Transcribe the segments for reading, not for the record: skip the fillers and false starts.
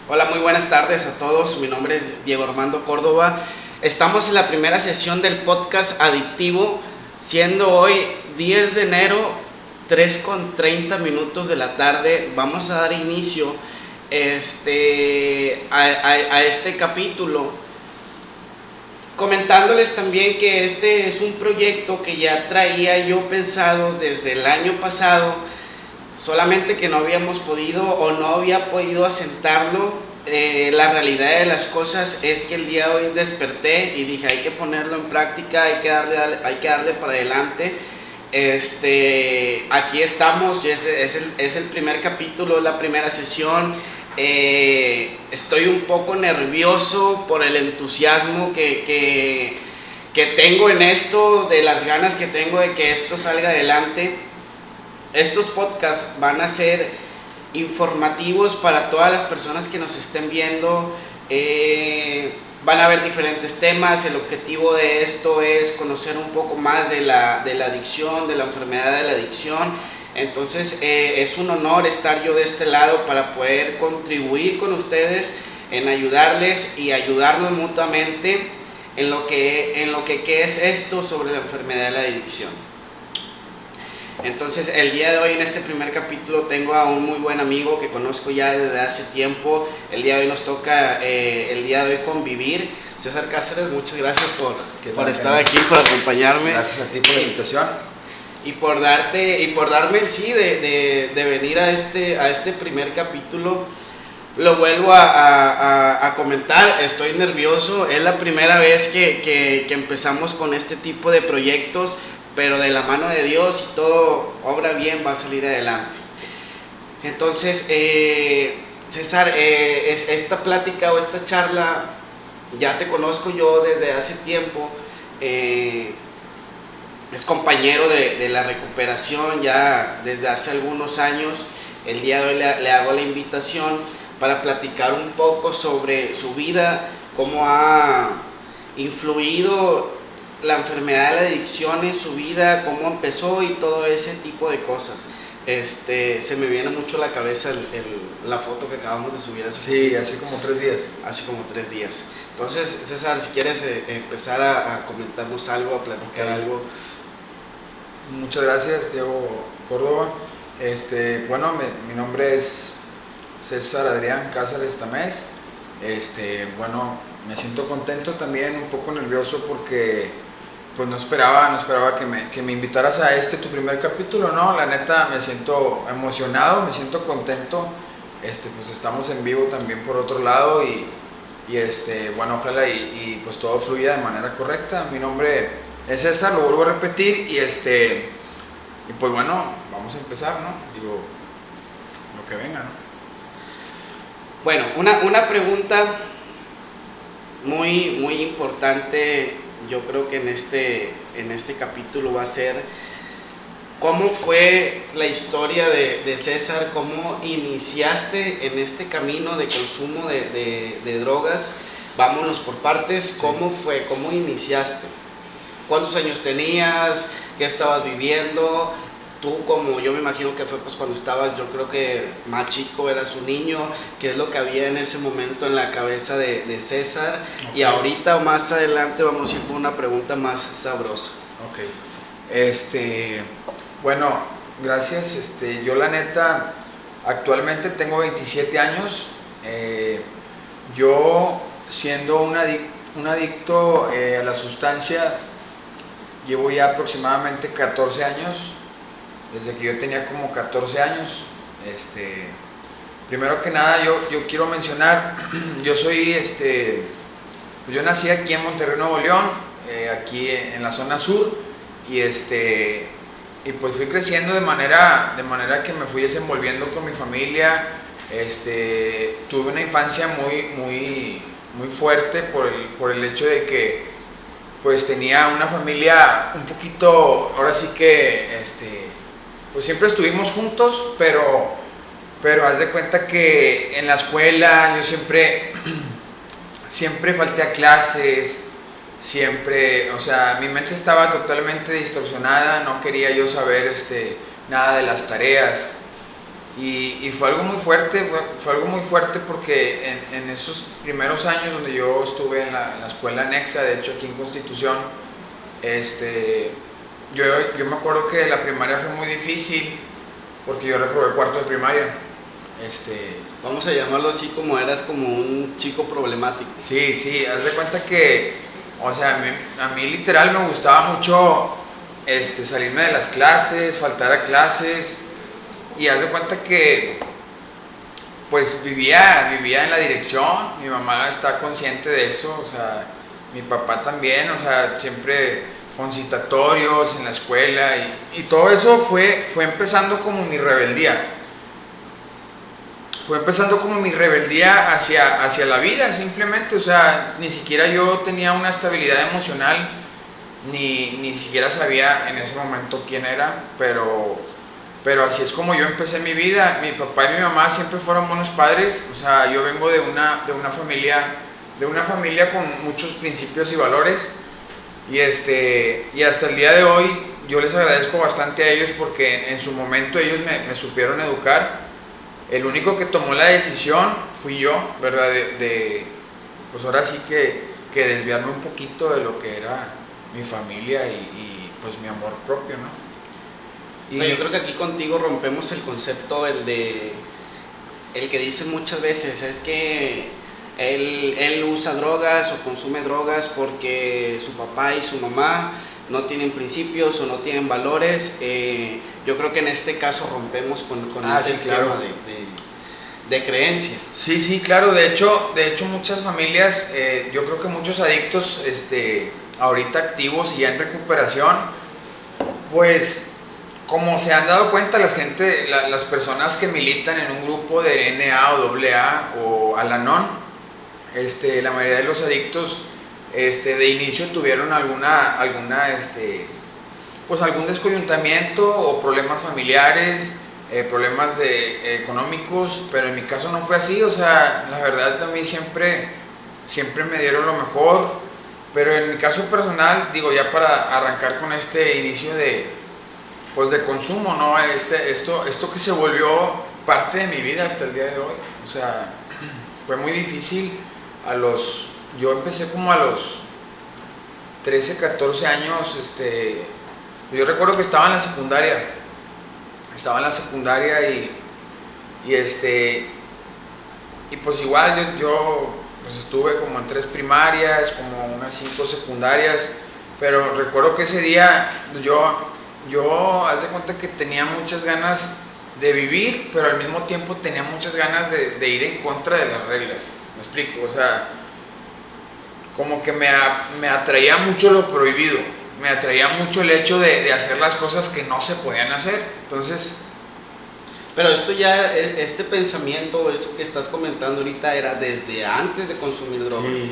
Hola, muy buenas tardes a todos. Mi nombre es Diego Armando Córdoba. Estamos en la primera sesión del podcast Adictivo, siendo hoy 10 de enero, 3:30 de la tarde. Vamos a dar inicio a este capítulo, comentándoles también que este es un proyecto que ya traía yo pensado desde el año pasado, solamente que no habíamos podido o no había podido asentarlo. La realidad de las cosas es que el día de hoy desperté y dije, hay que ponerlo en práctica, hay que darle para adelante. Aquí estamos, es el primer capítulo, es la primera sesión. Estoy un poco nervioso por el entusiasmo que tengo en esto, de las ganas que tengo de que esto salga adelante. Estos podcasts van a ser informativos para todas las personas que nos estén viendo. Van a haber diferentes temas. El objetivo de esto es conocer un poco más de la adicción, de la enfermedad de la adicción. Entonces es un honor estar yo de este lado para poder contribuir con ustedes en ayudarles y ayudarnos mutuamente en lo que ¿qué es esto sobre la enfermedad de la adicción? Entonces el día de hoy, en este primer capítulo, tengo a un muy buen amigo que conozco ya desde hace tiempo. El día de hoy nos toca convivir. César Cáceres, muchas gracias por estar aquí, por acompañarme. Gracias a ti por la invitación. Y por darme el sí de venir a este primer capítulo. Lo vuelvo a comentar, estoy nervioso. Es la primera vez que empezamos con este tipo de proyectos, pero de la mano de Dios, y todo obra bien, va a salir adelante. Entonces, César, esta plática o esta charla, ya te conozco yo desde hace tiempo. Es compañero de la recuperación ya desde hace algunos años. El día de hoy le hago la invitación para platicar un poco sobre su vida, cómo ha influido la enfermedad de la adicción en su vida, cómo empezó y todo ese tipo de cosas. Se me viene mucho a la cabeza la foto que acabamos de subir hace como 3 días. Hace como 3 días. Entonces, César, si quieres empezar a comentarnos algo, a platicar algo. Muchas gracias, Diego Córdoba. Bueno, mi nombre es César Adrián Cáceres Tamés. Bueno, me siento contento, también un poco nervioso porque pues no esperaba que me invitaras a tu primer capítulo, ¿no? La neta, me siento emocionado, me siento contento. Pues estamos en vivo también por otro lado y bueno, ojalá y pues todo fluya de manera correcta. Mi nombre es César, lo vuelvo a repetir y pues bueno, vamos a empezar, ¿no? Digo, lo que venga, ¿no? Bueno, una pregunta muy, muy importante, yo creo que en este capítulo va a ser: ¿cómo fue la historia de César? ¿Cómo iniciaste en este camino de consumo de drogas? Vámonos por partes. ¿Cómo fue? ¿Cómo iniciaste? ¿Cuántos años tenías? ¿Qué estabas viviendo? Tú, como yo me imagino que fue pues cuando estabas, yo creo que más chico, eras un niño. ¿Qué es lo que había en ese momento en la cabeza de César? Okay. Y ahorita o más adelante vamos a ir por una pregunta más sabrosa. Ok. Bueno, gracias. Yo la neta, actualmente tengo 27 años. Yo, siendo un adicto a la sustancia, llevo ya aproximadamente 14 años. Desde que yo tenía como 14 años. Primero que nada, yo quiero mencionar, yo soy, yo nací aquí en Monterrey, Nuevo León, aquí en la zona sur, y pues fui creciendo de manera que me fui desenvolviendo con mi familia. Tuve una infancia muy, muy, muy fuerte por el hecho de que pues tenía una familia un poquito, ahora sí que, pues siempre estuvimos juntos, pero haz de cuenta que en la escuela yo siempre falté a clases, siempre, o sea, mi mente estaba totalmente distorsionada, no quería yo saber nada de las tareas. Y fue algo muy fuerte, fue algo muy fuerte porque en esos primeros años donde yo estuve en la escuela anexa, de hecho aquí en Constitución, yo me acuerdo que la primaria fue muy difícil porque yo reprobé cuarto de primaria. Vamos a llamarlo así, como eras como un chico problemático. Sí, haz de cuenta que, o sea, a mí literal me gustaba mucho salirme de las clases, faltar a clases, y haz de cuenta que pues vivía en la dirección, mi mamá está consciente de eso, o sea, mi papá también, o sea, siempre concitatorios en la escuela, y todo eso fue empezando como mi rebeldía. Fue empezando como mi rebeldía hacia la vida, simplemente, o sea, ni siquiera yo tenía una estabilidad emocional, ni siquiera sabía en ese momento quién era, pero así es como yo empecé mi vida. Mi papá y mi mamá siempre fueron buenos padres, o sea, yo vengo de una familia con muchos principios y valores, y hasta el día de hoy yo les agradezco bastante a ellos porque en su momento ellos me supieron educar. El único que tomó la decisión fui yo, ¿verdad? Pues ahora sí que desviarme un poquito de lo que era mi familia y pues mi amor propio, ¿no? Yo creo que aquí contigo rompemos el concepto, el que dicen muchas veces, es que él usa drogas o consume drogas porque su papá y su mamá no tienen principios o no tienen valores. Yo creo que en este caso rompemos con ese esquema, claro, de creencia. Sí, claro. De hecho muchas familias, yo creo que muchos adictos ahorita activos y ya en recuperación, pues como se han dado cuenta las personas que militan en un grupo de NA o AA o Al-Anon, la mayoría de los adictos de inicio tuvieron pues algún descoyuntamiento o problemas familiares, problemas económicos, pero en mi caso no fue así. O sea, la verdad a mí siempre me dieron lo mejor, pero en mi caso personal, digo, ya para arrancar con este inicio de consumo, ¿no? Esto que se volvió parte de mi vida hasta el día de hoy, o sea, fue muy difícil. Yo empecé como a los 13, 14 años, yo recuerdo que estaba en la secundaria y pues igual yo pues estuve como en 3 primarias, como unas 5 secundarias, pero recuerdo que ese día yo haz de cuenta que tenía muchas ganas de vivir, pero al mismo tiempo tenía muchas ganas de ir en contra de las reglas. ¿Me explico? O sea, como que me atraía mucho lo prohibido, me atraía mucho el hecho de hacer las cosas que no se podían hacer. Entonces, pero esto ya, este pensamiento, esto que estás comentando ahorita, era desde antes de consumir drogas.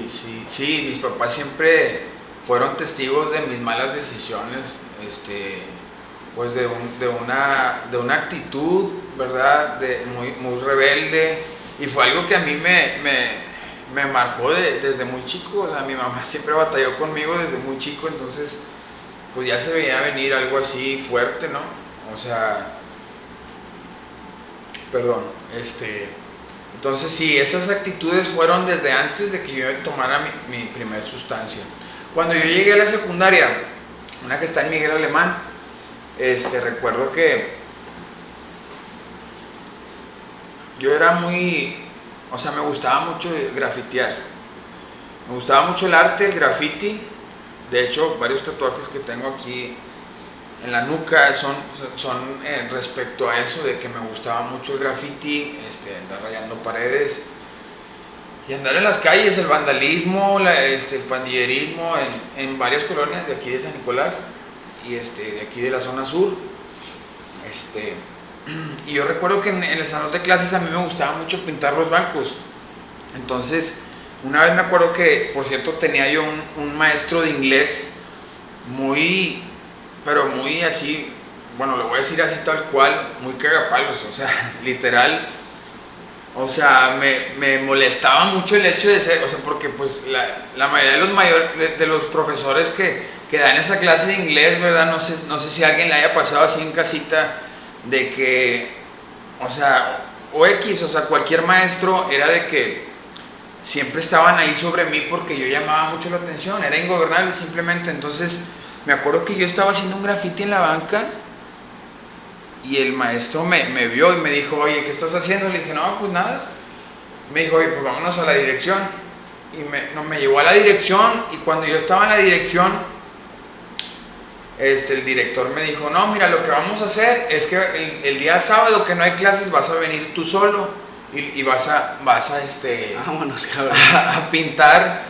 Sí, mis papás siempre fueron testigos de mis malas decisiones, pues de una actitud, ¿verdad? Muy rebelde, y fue algo que a mí me marcó desde muy chico. O sea, mi mamá siempre batalló conmigo desde muy chico, entonces pues ya se veía venir algo así fuerte, ¿no? O sea, perdón, entonces sí, esas actitudes fueron desde antes de que yo tomara mi primer sustancia. Cuando yo llegué a la secundaria, una que está en Miguel Alemán, recuerdo que yo era o sea, me gustaba mucho grafitear. Me gustaba mucho el arte, el graffiti. De hecho, varios tatuajes que tengo aquí en la nuca son respecto a eso, de que me gustaba mucho el graffiti, andar rayando paredes y andar en las calles, el vandalismo, el pandillerismo en varias colonias de aquí de San Nicolás y de aquí de la zona sur. Y yo recuerdo que en el salón de clases a mí me gustaba mucho pintar los bancos. Entonces, una vez me acuerdo que, por cierto, tenía yo un maestro de inglés pero muy así, bueno, lo voy a decir así tal cual, muy cagapalos, o sea, literal. O sea, me molestaba mucho el hecho de ser, o sea, porque pues la mayoría de los profesores que dan esa clase de inglés, ¿verdad? No sé si a alguien le haya pasado así en casita, de que o sea, o X, o sea, cualquier maestro era de que siempre estaban ahí sobre mí porque yo llamaba mucho la atención, era ingobernable simplemente. Entonces me acuerdo que yo estaba haciendo un graffiti en la banca y el maestro me vio y me dijo, oye, ¿qué estás haciendo? Le dije, no, pues nada. Me dijo, oye, pues vámonos a la dirección. Y me llevó a la dirección, y cuando yo estaba en la dirección, el director me dijo, no, mira, lo que vamos a hacer es que el día sábado que no hay clases vas a venir tú solo y vas a Vámonos, cabrón. a pintar,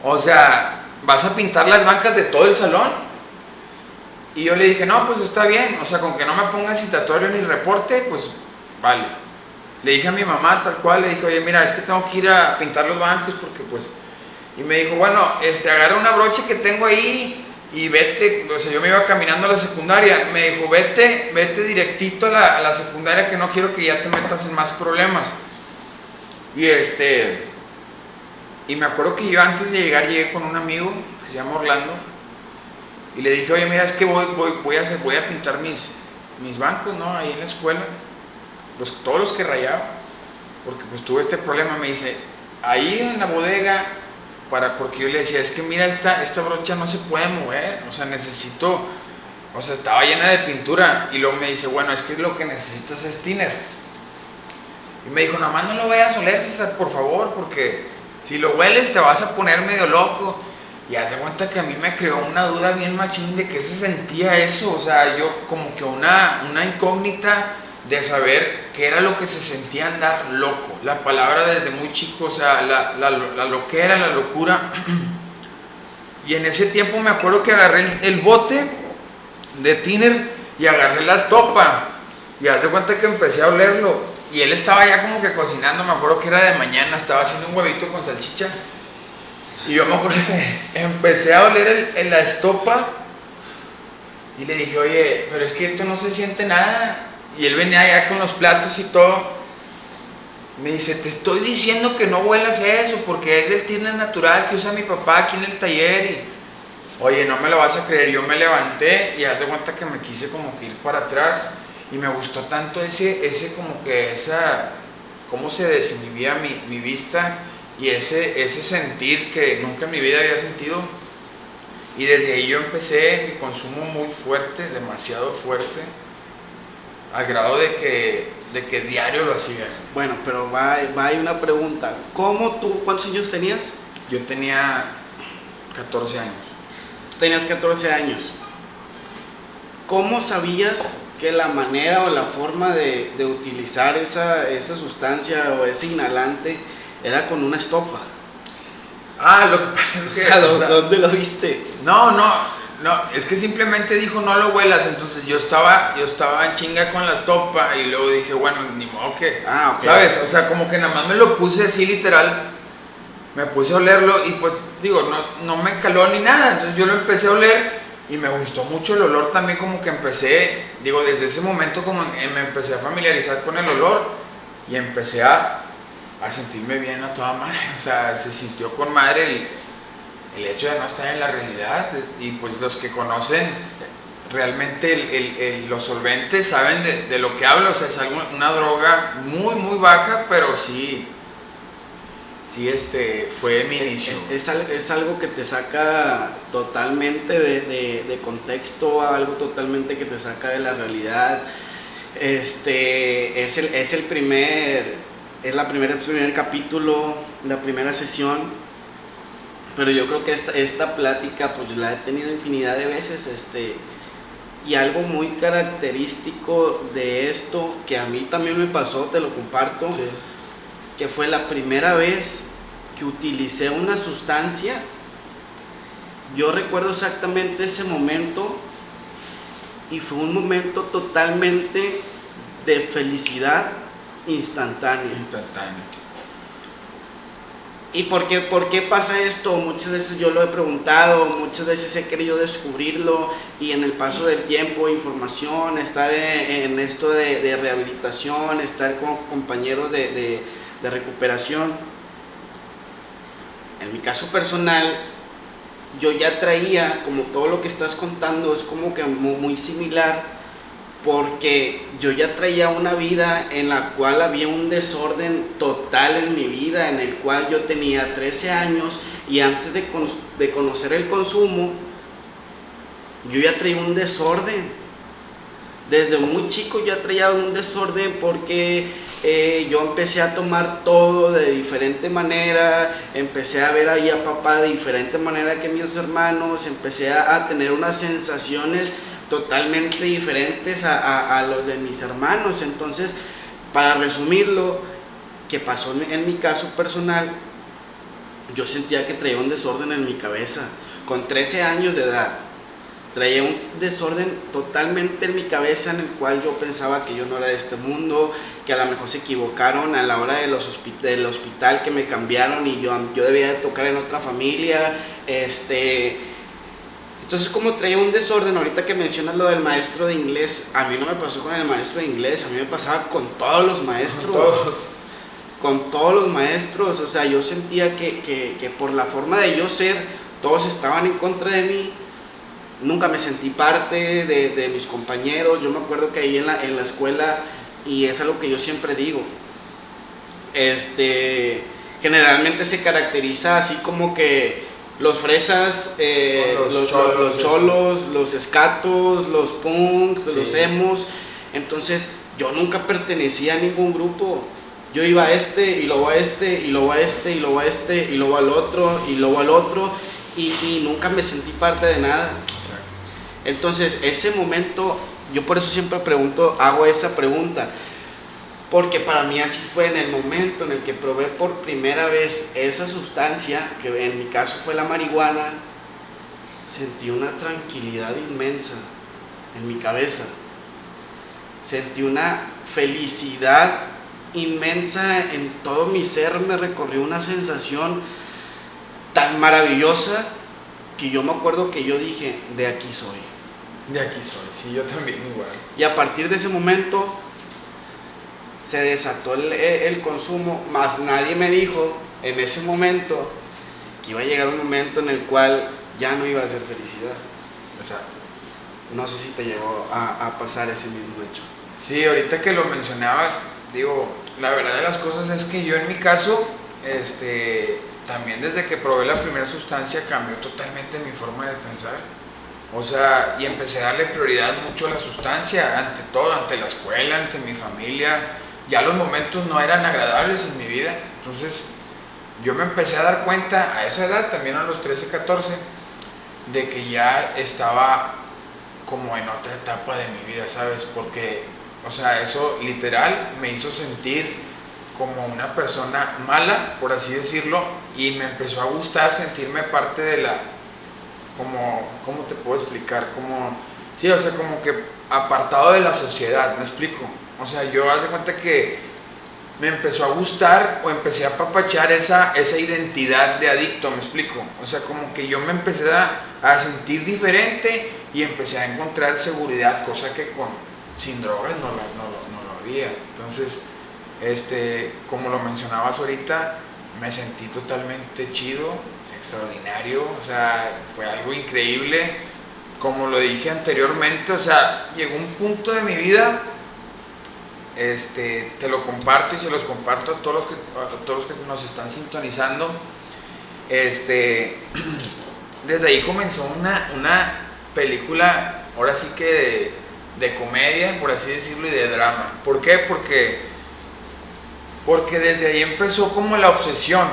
o sea, vas a pintar las bancas de todo el salón. Y yo le dije, no, pues está bien, o sea, con que no me ponga citatorio ni reporte, pues vale. Le dije a mi mamá tal cual, le dije, oye, mira, es que tengo que ir a pintar los bancos porque pues... Y me dijo, bueno, agarra una brocha que tengo ahí y vete, o sea, yo me iba caminando a la secundaria. Me dijo, vete directito a la secundaria, que no quiero que ya te metas en más problemas. Y me acuerdo que yo antes de llegar llegué con un amigo que se llama Orlando y le dije, oye, mira, es que voy a pintar mis bancos, ¿no? Ahí en la escuela, todos los que rayaba, porque pues tuve este problema. Me dice, ahí en la bodega, porque yo le decía, es que mira, esta brocha no se puede mover, o sea, necesito, o sea, estaba llena de pintura. Y luego me dice, bueno, es que lo que necesitas es thinner. Y me dijo, nada más no lo vayas a oler, César, por favor, porque si lo hueles te vas a poner medio loco. Y hace cuenta que a mí me creó una duda bien machín de qué se sentía eso, o sea, yo como que una incógnita de saber qué era lo que se sentía andar loco. La palabra desde muy chico, o sea, la loquera, la locura. Y en ese tiempo me acuerdo que agarré el bote de thinner y agarré la estopa. Y hace cuenta que empecé a olerlo. Y él estaba ya como que cocinando, me acuerdo que era de mañana, estaba haciendo un huevito con salchicha. Y yo me acuerdo que empecé a oler la estopa y le dije, oye, pero es que esto no se siente nada. Y él venía allá con los platos y todo. Me dice, te estoy diciendo que no huelas eso porque es del thinner natural que usa mi papá aquí en el taller. Y, oye, no me lo vas a creer. Yo me levanté y haz de cuenta que me quise como que ir para atrás. Y me gustó tanto ese como que cómo se desinhibía mi vista y ese sentir que nunca en mi vida había sentido. Y desde ahí yo empecé mi consumo muy fuerte, demasiado fuerte, al grado de que diario lo hacía. Bueno, pero hay una pregunta. ¿Cuántos años tenías? Yo tenía 14 años. Tú tenías 14 años. ¿Cómo sabías que la manera o la forma de utilizar esa sustancia o ese inhalante era con una estopa? Lo que pasa es que... O sea, ¿dónde lo viste? No, es que simplemente dijo no lo huelas. Entonces yo estaba en chinga con la estopa y luego dije, bueno, ni modo que... Okay. ¿Sabes? O sea, como que nada más me lo puse así literal, me puse a olerlo y pues digo, no me caló ni nada. Entonces yo lo empecé a oler y me gustó mucho el olor también, como que empecé, digo, desde ese momento como me empecé a familiarizar con el olor y empecé a sentirme bien a toda madre. O sea, se sintió con madre el hecho de no estar en la realidad. Y pues los que conocen realmente los solventes saben de lo que hablo. O sea, es una droga muy muy baja, pero sí fue mi inicio. Es algo que te saca totalmente de contexto, algo totalmente que te saca de la realidad. Es el primer capítulo, la primera sesión, pero yo creo que esta plática pues la he tenido infinidad de veces, y algo muy característico de esto que a mí también me pasó, te lo comparto, sí. Que fue la primera vez que utilicé una sustancia. Yo recuerdo exactamente ese momento y fue un momento totalmente de felicidad instantánea. ¿Y por qué pasa esto? Muchas veces yo lo he preguntado, muchas veces he querido descubrirlo y en el paso del tiempo, información, estar en esto de rehabilitación, estar con compañeros de recuperación. En mi caso personal, yo ya traía, como todo lo que estás contando, es como que muy similar, porque yo ya traía una vida en la cual había un desorden total en mi vida, en el cual yo tenía 13 años y antes de conocer el consumo, yo ya traía un desorden. Desde muy chico ya traía un desorden porque yo empecé a tomar todo de diferente manera, empecé a ver ahí a papá de diferente manera que mis hermanos, empecé a tener unas sensaciones totalmente diferentes a los de mis hermanos. Entonces, para resumirlo, que pasó en mi caso personal, yo sentía que traía un desorden en mi cabeza, con 13 años de edad. Traía un desorden totalmente en mi cabeza en el cual yo pensaba que yo no era de este mundo, que a lo mejor se equivocaron a la hora del hospital que me cambiaron y yo debía de tocar en otra familia. Entonces, como traía un desorden, ahorita que mencionas lo del maestro de inglés, a mí no me pasó con el maestro de inglés, a mí me pasaba con todos los maestros. Con todos los maestros, o sea, yo sentía que por la forma de yo ser, todos estaban en contra de mí. Nunca me sentí parte de mis compañeros. Yo me acuerdo que ahí en la escuela, y es algo que yo siempre digo, generalmente se caracteriza así como que los fresas, los cholos, los escatos, los punks, sí, los emos. Entonces yo nunca pertenecía a ningún grupo. Yo iba a y luego a y luego a y luego a y luego al otro y luego al otro, y nunca me sentí parte de nada. Entonces, ese momento, yo por eso siempre hago esa pregunta, porque para mí así fue en el momento en el que probé por primera vez esa sustancia, que en mi caso fue la marihuana. Sentí una tranquilidad inmensa en mi cabeza, sentí una felicidad inmensa en todo mi ser, me recorrió una sensación tan maravillosa que yo me acuerdo que yo dije, de aquí soy. De aquí soy, sí, yo también igual. Y a partir de ese momento se desató el consumo, más nadie me dijo en ese momento que iba a llegar un momento en el cual ya no iba a ser felicidad. Exacto. No sé si te llegó a pasar ese mismo hecho. Sí, ahorita que lo mencionabas, digo, la verdad de las cosas es que yo en mi caso, también desde que probé la primera sustancia cambió totalmente mi forma de pensar. O sea, y empecé a darle prioridad mucho a la sustancia, ante todo, ante la escuela, ante mi familia. Ya los momentos no eran agradables en mi vida. Entonces, yo me empecé a dar cuenta a esa edad, también a los 13, 14, de que ya estaba como en otra etapa de mi vida, ¿sabes? Porque, o sea, eso literal me hizo sentir como una persona mala, por así decirlo, y me empezó a gustar sentirme parte de la... ¿Cómo te puedo explicar? Sí, o sea, como que apartado de la sociedad, ¿me explico? O sea, yo haz de cuenta que me empezó a gustar o empecé a apapachar esa identidad de adicto, ¿me explico? O sea, como que yo me empecé a sentir diferente y empecé a encontrar seguridad, cosa que sin drogas no lo había. Entonces, como lo mencionabas ahorita, me sentí totalmente chido, extraordinario, o sea, fue algo increíble. Como lo dije anteriormente, o sea, llegó un punto de mi vida, te lo comparto y se los comparto a todos los que nos están sintonizando. Desde ahí comenzó una película, ahora sí que de comedia, por así decirlo, y de drama. ¿Por qué? Porque desde ahí empezó como la obsesión,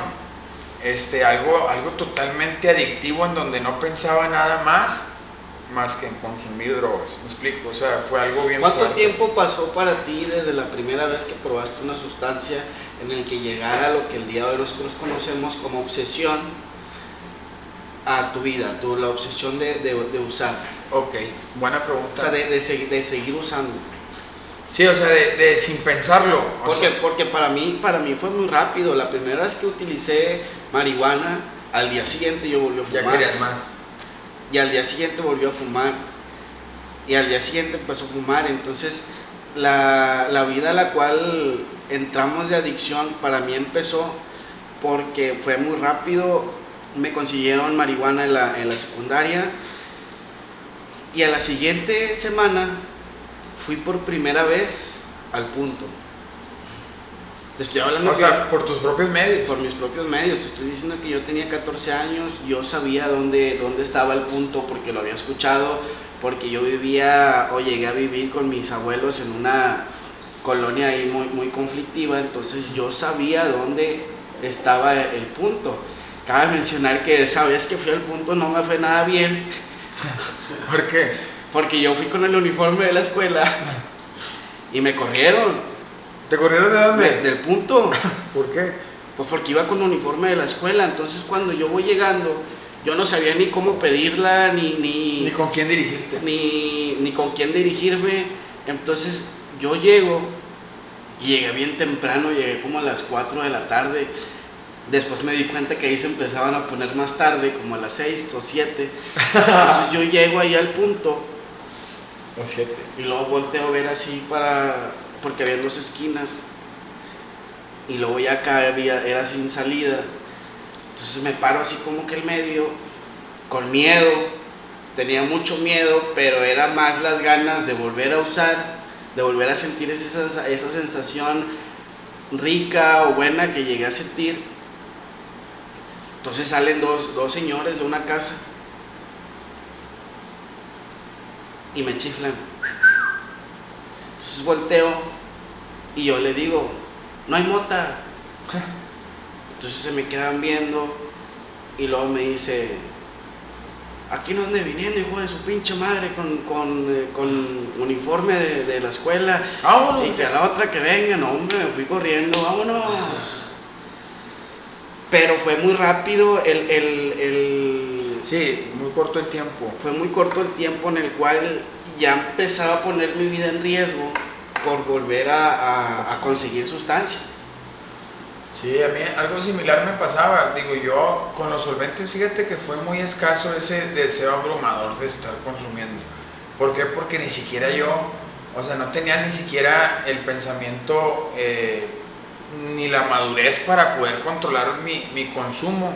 algo totalmente adictivo en donde no pensaba nada más que en consumir drogas, ¿me explico? O sea, fue algo bien ¿Cuánto fuerte. tiempo pasó para ti desde la primera vez que probaste una sustancia en el que llegara lo que el día de hoy nosotros conocemos como obsesión a tu vida, la obsesión de usar? Ok, buena pregunta. O sea, de seguir usando. Sí, o sea, de sin pensarlo. Porque para mí fue muy rápido. La primera vez que utilicé marihuana, al día siguiente yo volví a fumar. Ya querías más. Y al día siguiente volvió a fumar. Y al día siguiente empezó a fumar. Entonces, la vida a la cual entramos de adicción para mí empezó porque fue muy rápido. Me consiguieron marihuana en la secundaria. Y a la siguiente semana fui por primera vez al punto. Te estoy hablando por tus propios medios. Por mis propios medios. Te estoy diciendo que yo tenía 14 años, yo sabía dónde estaba el punto porque lo había escuchado, porque yo vivía o llegué a vivir con mis abuelos en una colonia ahí muy conflictiva, entonces yo sabía dónde estaba el punto. Cabe mencionar que esa vez que fui al punto no me fue nada bien. ¿Por qué? Porque yo fui con el uniforme de la escuela y me corrieron. ¿Te corrieron de dónde? Del punto. ¿Por qué? Pues porque iba con uniforme de la escuela, entonces cuando yo voy llegando, yo no sabía ni cómo pedirla, ni con quién dirigirte. Ni con quién dirigirme. Entonces yo llego, y llegué bien temprano, llegué como a las 4 de la tarde. Después me di cuenta que ahí se empezaban a poner más tarde, como a las 6 o 7. Entonces yo llego ahí al punto. O 7. Y luego volteo a ver así porque había 2 esquinas. Y luego ya acá era sin salida. Entonces me paro así como que en medio, con miedo. Tenía mucho miedo, pero era más las ganas de volver a usar, de volver a sentir esa sensación rica o buena que llegué a sentir. Entonces salen dos señores de una casa y me chiflan. Entonces volteo y yo le digo, no hay mota. Entonces se me quedan viendo y luego me dice, aquí no ande viniendo, hijo de su pinche madre, con uniforme de la escuela. ¡Vámonos! Y que a la otra que venga, no hombre, me fui corriendo, vámonos. Pero fue muy rápido Sí, muy corto el tiempo. Fue muy corto el tiempo en el cual ya empezaba a poner mi vida en riesgo por volver a conseguir sustancia. Sí, a mí algo similar me pasaba. Digo, yo con los solventes, fíjate que fue muy escaso ese deseo abrumador de estar consumiendo. ¿Por qué? Porque ni siquiera yo, o sea, no tenía ni siquiera el pensamiento ni la madurez para poder controlar mi consumo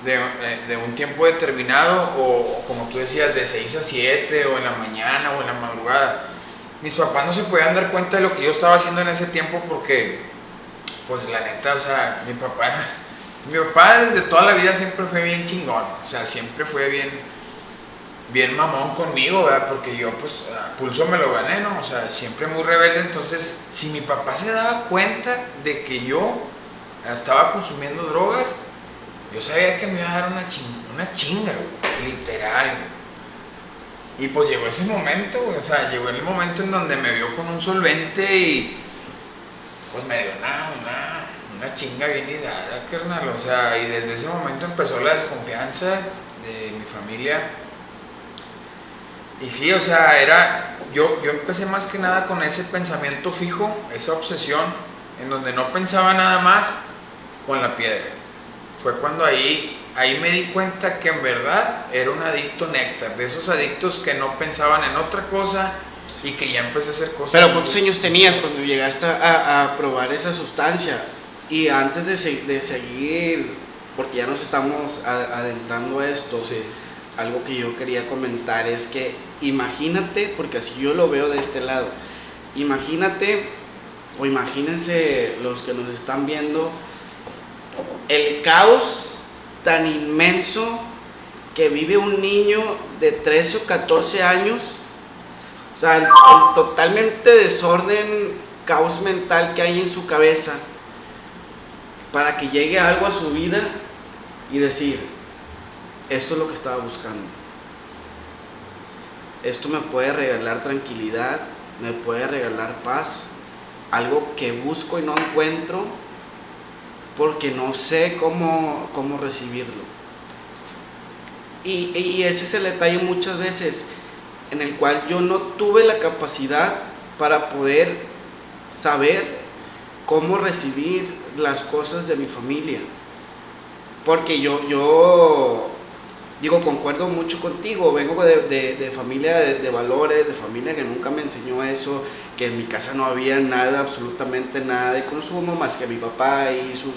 de un tiempo determinado o como tú decías, de 6 a 7 o en la mañana o en la madrugada. Mis papás no se podían dar cuenta de lo que yo estaba haciendo en ese tiempo porque, pues la neta, o sea, mi papá desde toda la vida siempre fue bien chingón, o sea, siempre fue bien mamón conmigo, ¿verdad? Porque yo, pues, a pulso me lo gané, ¿no? O sea, siempre muy rebelde. Entonces, si mi papá se daba cuenta de que yo estaba consumiendo drogas, yo sabía que me iba a dar una chinga, güey, literal, güey. Y pues llegó ese momento, güey, o sea, llegó el momento en donde me vio con un solvente y pues me dio una chinga bien ideada, carnal. O sea, y desde ese momento empezó la desconfianza de mi familia. Y sí, o sea, yo empecé más que nada con ese pensamiento fijo, esa obsesión, en donde no pensaba nada más con la piedra. Fue cuando ahí me di cuenta que en verdad era un adicto néctar, de esos adictos que no pensaban en otra cosa y que ya empecé a hacer cosas. Pero ¿cuántos años tenías cuando llegaste a probar esa sustancia? Y antes de seguir, porque ya nos estamos adentrando a esto, sí. Algo que yo quería comentar es que imagínate, porque así yo lo veo de este lado, imagínate o imagínense los que nos están viendo el caos tan inmenso que vive un niño de 13 o 14 años, o sea, el totalmente desorden, caos mental que hay en su cabeza para que llegue algo a su vida y decir, esto es lo que estaba buscando. Esto me puede regalar tranquilidad, me puede regalar paz, algo que busco y no encuentro porque no sé cómo recibirlo. Y ese es el detalle muchas veces en el cual yo no tuve la capacidad para poder saber cómo recibir las cosas de mi familia. Porque yo digo, concuerdo mucho contigo, vengo de familia de valores, de familia que nunca me enseñó eso, que en mi casa no había nada, absolutamente nada de consumo, más que mi papá y sus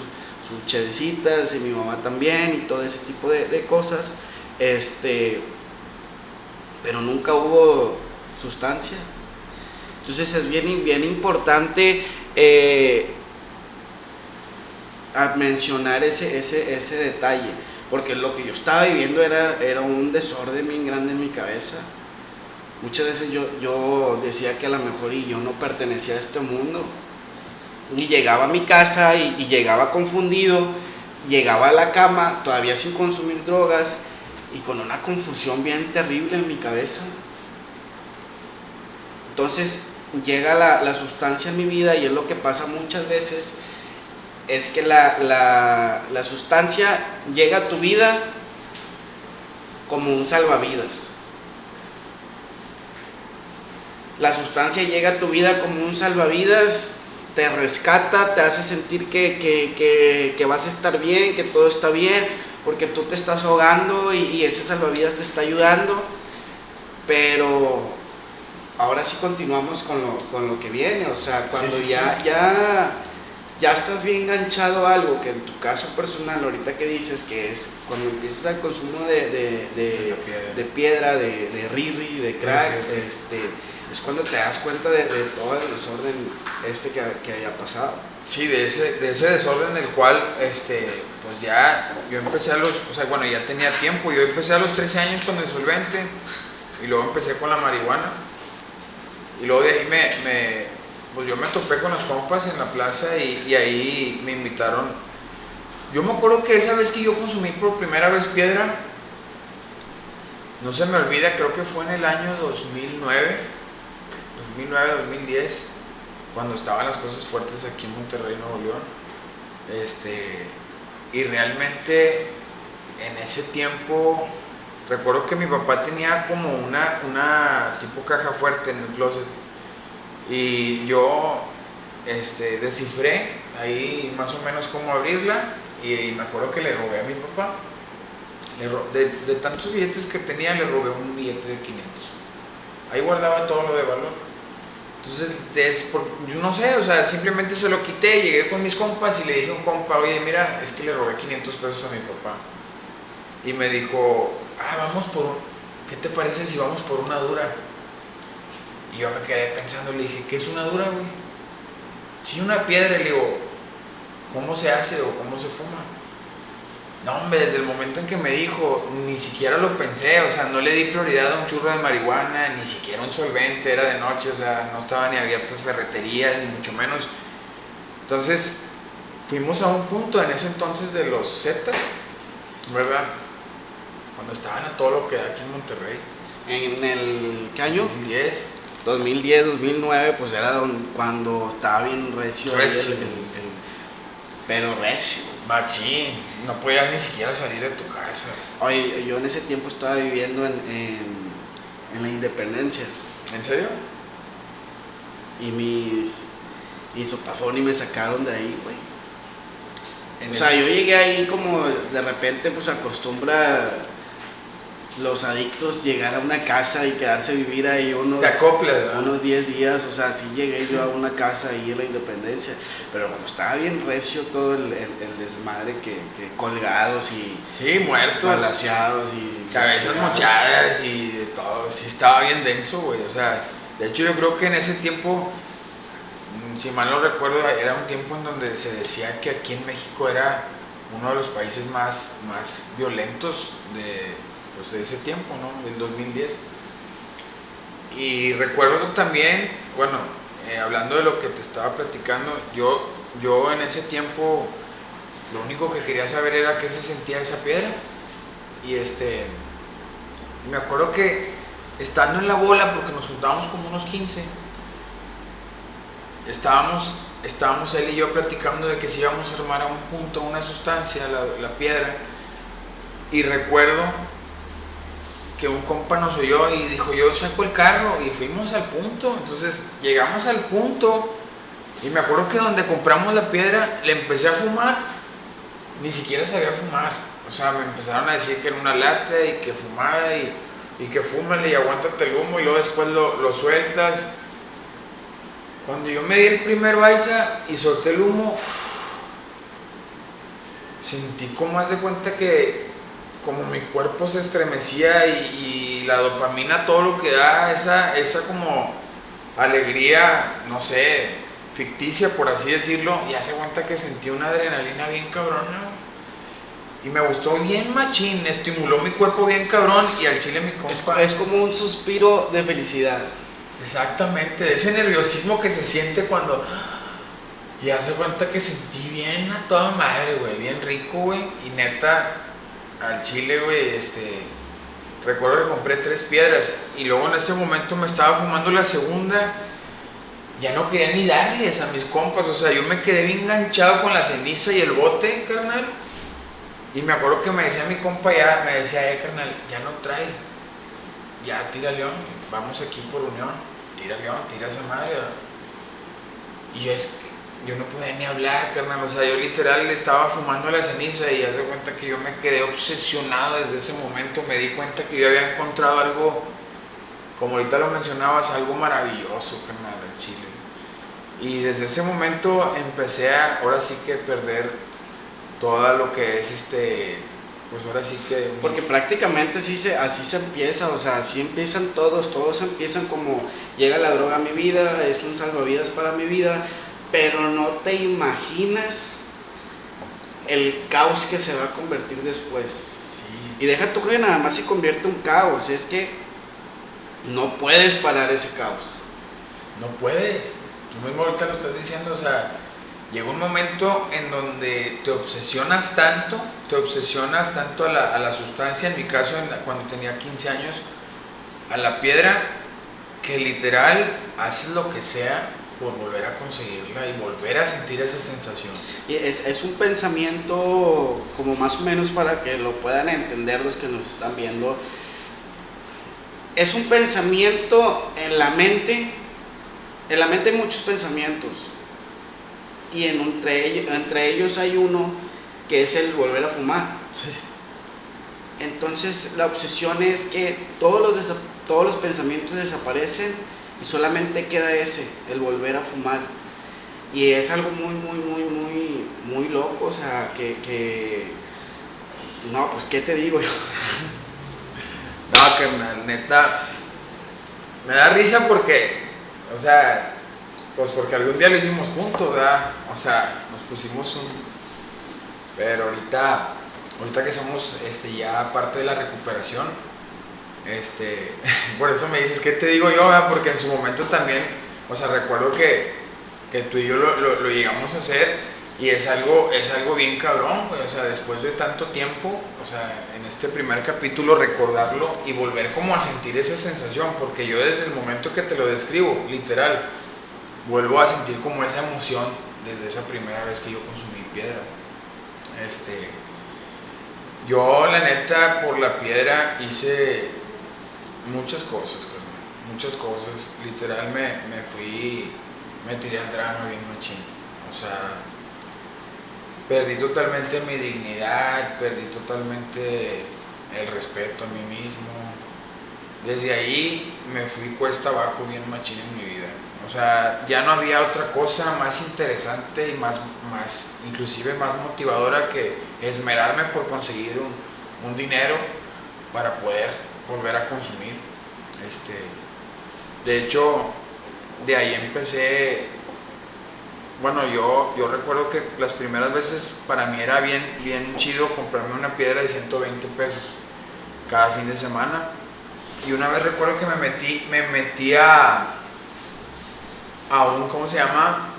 chevecitas, y mi mamá también, y todo ese tipo de cosas, pero nunca hubo sustancia. Entonces es bien importante mencionar ese detalle, porque lo que yo estaba viviendo era un desorden bien grande en mi cabeza. Muchas veces yo decía que a lo mejor yo no pertenecía a este mundo, y llegaba a mi casa y llegaba confundido, llegaba a la cama todavía sin consumir drogas y con una confusión bien terrible en mi cabeza. Entonces llega la sustancia en mi vida, y es lo que pasa muchas veces, es que la sustancia llega a tu vida como un salvavidas. La sustancia llega a tu vida como un salvavidas, te rescata, te hace sentir que vas a estar bien, que todo está bien, porque tú te estás ahogando y ese salvavidas te está ayudando. Pero ahora sí continuamos con lo que viene, o sea, cuando ya estás bien enganchado a algo, que en tu caso personal, ahorita que dices que es cuando empiezas el consumo de piedra, de riri, de crack, es cuando te das cuenta de todo el desorden que haya pasado. Sí, de ese desorden del cual, pues ya yo empecé ya tenía tiempo. Yo empecé a los 13 años con el solvente, y luego empecé con la marihuana, y luego de ahí pues yo me topé con los compas en la plaza, y ahí me invitaron. Yo me acuerdo que esa vez que yo consumí por primera vez piedra, no se me olvida, creo que fue en el año 2010, cuando estaban las cosas fuertes aquí en Monterrey, Nuevo León. Y realmente en ese tiempo recuerdo que mi papá tenía como una tipo caja fuerte en el closet, y yo descifré ahí más o menos cómo abrirla, y me acuerdo que le robé a mi papá. De tantos billetes que tenía, le robé un billete de 500. Ahí guardaba todo lo de valor. Entonces, yo no sé, o sea, simplemente se lo quité, llegué con mis compas y le dije a un compa, oye, mira, es que le robé 500 pesos a mi papá. Y me dijo, ¿qué te parece si vamos por una dura? Y yo me quedé pensando, le dije, ¿qué es una dura, güey? Sí, una piedra. Le digo, ¿cómo se hace o cómo se fuma? No, hombre, desde el momento en que me dijo, ni siquiera lo pensé, o sea, no le di prioridad a un churro de marihuana, ni siquiera un solvente, era de noche, o sea, no estaban ni abiertas ferreterías, ni mucho menos. Entonces, fuimos a un punto en ese entonces de los Zetas, ¿verdad? Cuando estaban a todo lo que da aquí en Monterrey. ¿En el qué año? 2010. 2009, pues era cuando estaba bien recio. Pero recio. Machín, no podías ni siquiera salir de tu casa. Oye, yo en ese tiempo estaba viviendo en la Independencia. ¿En serio? Y mis papás ni me sacaron de ahí, güey. O sea, yo llegué ahí como de repente, pues acostumbra los adictos llegar a una casa y quedarse a vivir ahí te acoplas, ¿verdad? unos 10 días, o sea, sí llegué yo a una casa ahí en la Independencia, pero cuando estaba bien recio todo el desmadre que colgados y sí, muertos, balaceados y cabezas mochadas y de todo, sí estaba bien denso, güey, o sea, de hecho yo creo que en ese tiempo, si mal no recuerdo, era un tiempo en donde se decía que aquí en México era uno de los países más violentos de ese tiempo, ¿no? Del 2010. Y recuerdo también, bueno, hablando de lo que te estaba platicando, yo en ese tiempo lo único que quería saber era qué se sentía esa piedra. Y me acuerdo que estando en la bola, porque nos juntábamos como unos 15, estábamos él y yo platicando de que si íbamos a armar a un punto una sustancia, la piedra. Y recuerdo que un compa nos oyó y dijo, yo saco el carro, y fuimos al punto. Entonces llegamos al punto y me acuerdo que donde compramos la piedra le empecé a fumar, ni siquiera sabía fumar, o sea, me empezaron a decir que era una lata y que fumara y que fúmale y aguántate el humo y luego después lo sueltas. Cuando yo me di el primer baisa y solté el humo, sentí como haz de cuenta que como mi cuerpo se estremecía y la dopamina, todo lo que da, esa como alegría, no sé, ficticia por así decirlo, y hace cuenta que sentí una adrenalina bien cabrona. Y me gustó bien machín, estimuló mi cuerpo bien cabrón y al chile mi compa. Es como un suspiro de felicidad. Exactamente, ese nerviosismo que se siente cuando... Y hace cuenta que sentí bien a toda madre, güey, bien rico, güey. Y neta, al chile, güey, recuerdo que compré 3 piedras y luego en ese momento me estaba fumando la segunda. Ya no quería ni darles a mis compas, o sea, yo me quedé bien enganchado con la ceniza y el bote, carnal. Y me acuerdo que me decía mi compa ya, me decía, carnal, ya no trae. Ya, tira León, vamos aquí por unión. Tira León, tira esa madre. Y yo no podía ni hablar, carnal. O sea, yo literal estaba fumando la ceniza y haz de cuenta que yo me quedé obsesionado desde ese momento. Me di cuenta que yo había encontrado algo, como ahorita lo mencionabas, algo maravilloso, carnal, en Chile. Y desde ese momento empecé a, ahora sí que perder todo lo que es pues ahora sí que... Porque prácticamente así se empieza, o sea, así empiezan todos empiezan como llega la droga a mi vida, es un salvavidas para mi vida, pero no te imaginas el caos que se va a convertir después. Sí. Y deja tú que nada más se convierte en un caos, es que no puedes parar ese caos. No puedes, tú mismo ahorita lo estás diciendo, o sea, llega un momento en donde te obsesionas tanto a la sustancia, en mi caso cuando tenía 15 años, a la piedra, que literal haces lo que sea por volver a conseguirla y volver a sentir esa sensación. Y es un pensamiento como más o menos para que lo puedan entender los que nos están viendo. Es un pensamiento en la mente hay muchos pensamientos. Y entre ellos hay uno que es el volver a fumar. Sí. Entonces la obsesión es que todos los pensamientos desaparecen y solamente queda ese, el volver a fumar. Y es algo muy loco, o sea, que no, pues qué te digo yo. No, que neta, me da risa porque, o sea, pues porque algún día lo hicimos juntos, ¿verdad? O sea, nos pusimos pero ahorita que somos ya parte de la recuperación, por eso me dices, ¿qué te digo yo, verdad? Porque en su momento también, o sea, recuerdo que tú y yo lo llegamos a hacer y es algo bien cabrón, güey. O sea, después de tanto tiempo, o sea, en este primer capítulo recordarlo y volver como a sentir esa sensación, porque yo desde el momento que te lo describo, literal, vuelvo a sentir como esa emoción desde esa primera vez que yo consumí piedra. Yo la neta por la piedra hice muchas cosas, literal me tiré al drama bien machín, o sea, perdí totalmente mi dignidad, perdí totalmente el respeto a mí mismo, desde ahí me fui cuesta abajo bien machín en mi vida. O sea, ya no había otra cosa más interesante y más inclusive más motivadora que esmerarme por conseguir un dinero para poder volver a consumir. De hecho, de ahí empecé. Bueno, yo recuerdo que las primeras veces para mí era bien chido comprarme una piedra de 120 pesos cada fin de semana. Y una vez recuerdo que me metí a ¿cómo se llama?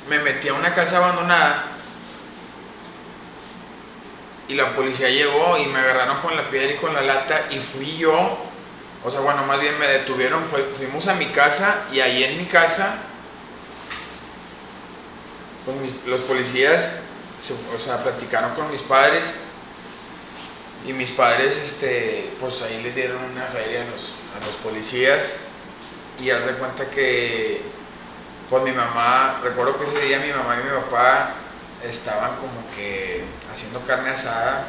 Me metí a una casa abandonada y la policía llegó y me agarraron con la piedra y con la lata y fui yo, o sea, bueno, más bien me detuvieron, fuimos a mi casa y ahí en mi casa, pues los policías, o sea, platicaron con mis padres y mis padres, pues ahí les dieron una feria a los policías y haz de cuenta que pues mi mamá, recuerdo que ese día mi mamá y mi papá estaban como que haciendo carne asada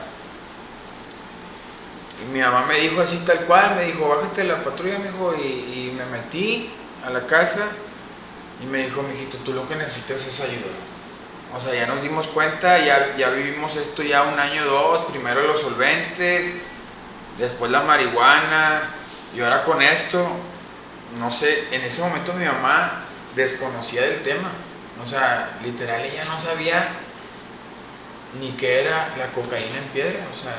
y mi mamá me dijo así tal cual, me dijo, bájate de la patrulla, mijo, y me metí a la casa y me dijo, mijito, tú lo que necesitas es ayuda. O sea, ya nos dimos cuenta, ya vivimos esto ya 1 año, 2, primero los solventes, después la marihuana y ahora con esto. no sé, en ese momento mi mamá desconocía del tema. O sea, literal ella no sabía ni qué era la cocaína en piedra, o sea,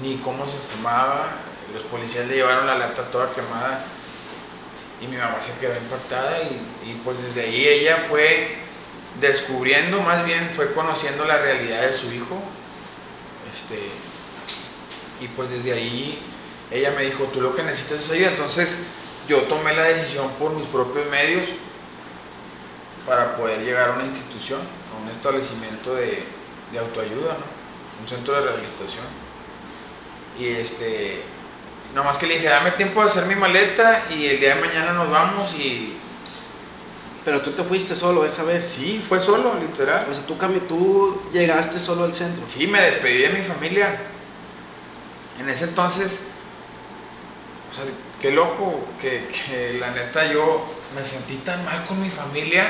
ni cómo se fumaba. Los policías le llevaron la lata toda quemada y mi mamá se quedó impactada y pues desde ahí ella fue descubriendo, más bien fue conociendo la realidad de su hijo. Y pues desde ahí ella me dijo, tú lo que necesitas es ayuda. Entonces yo tomé la decisión por mis propios medios para poder llegar a una institución, a un establecimiento de autoayuda, ¿no? Un centro de rehabilitación. Y nomás que le dije, dame tiempo de hacer mi maleta y el día de mañana nos vamos. Y Pero tú te fuiste solo esa vez. sí, fue solo, literal. O sea, tú llegaste solo al centro. Sí, me despedí de mi familia. En ese entonces, o sea, qué loco que la neta yo me sentí tan mal con mi familia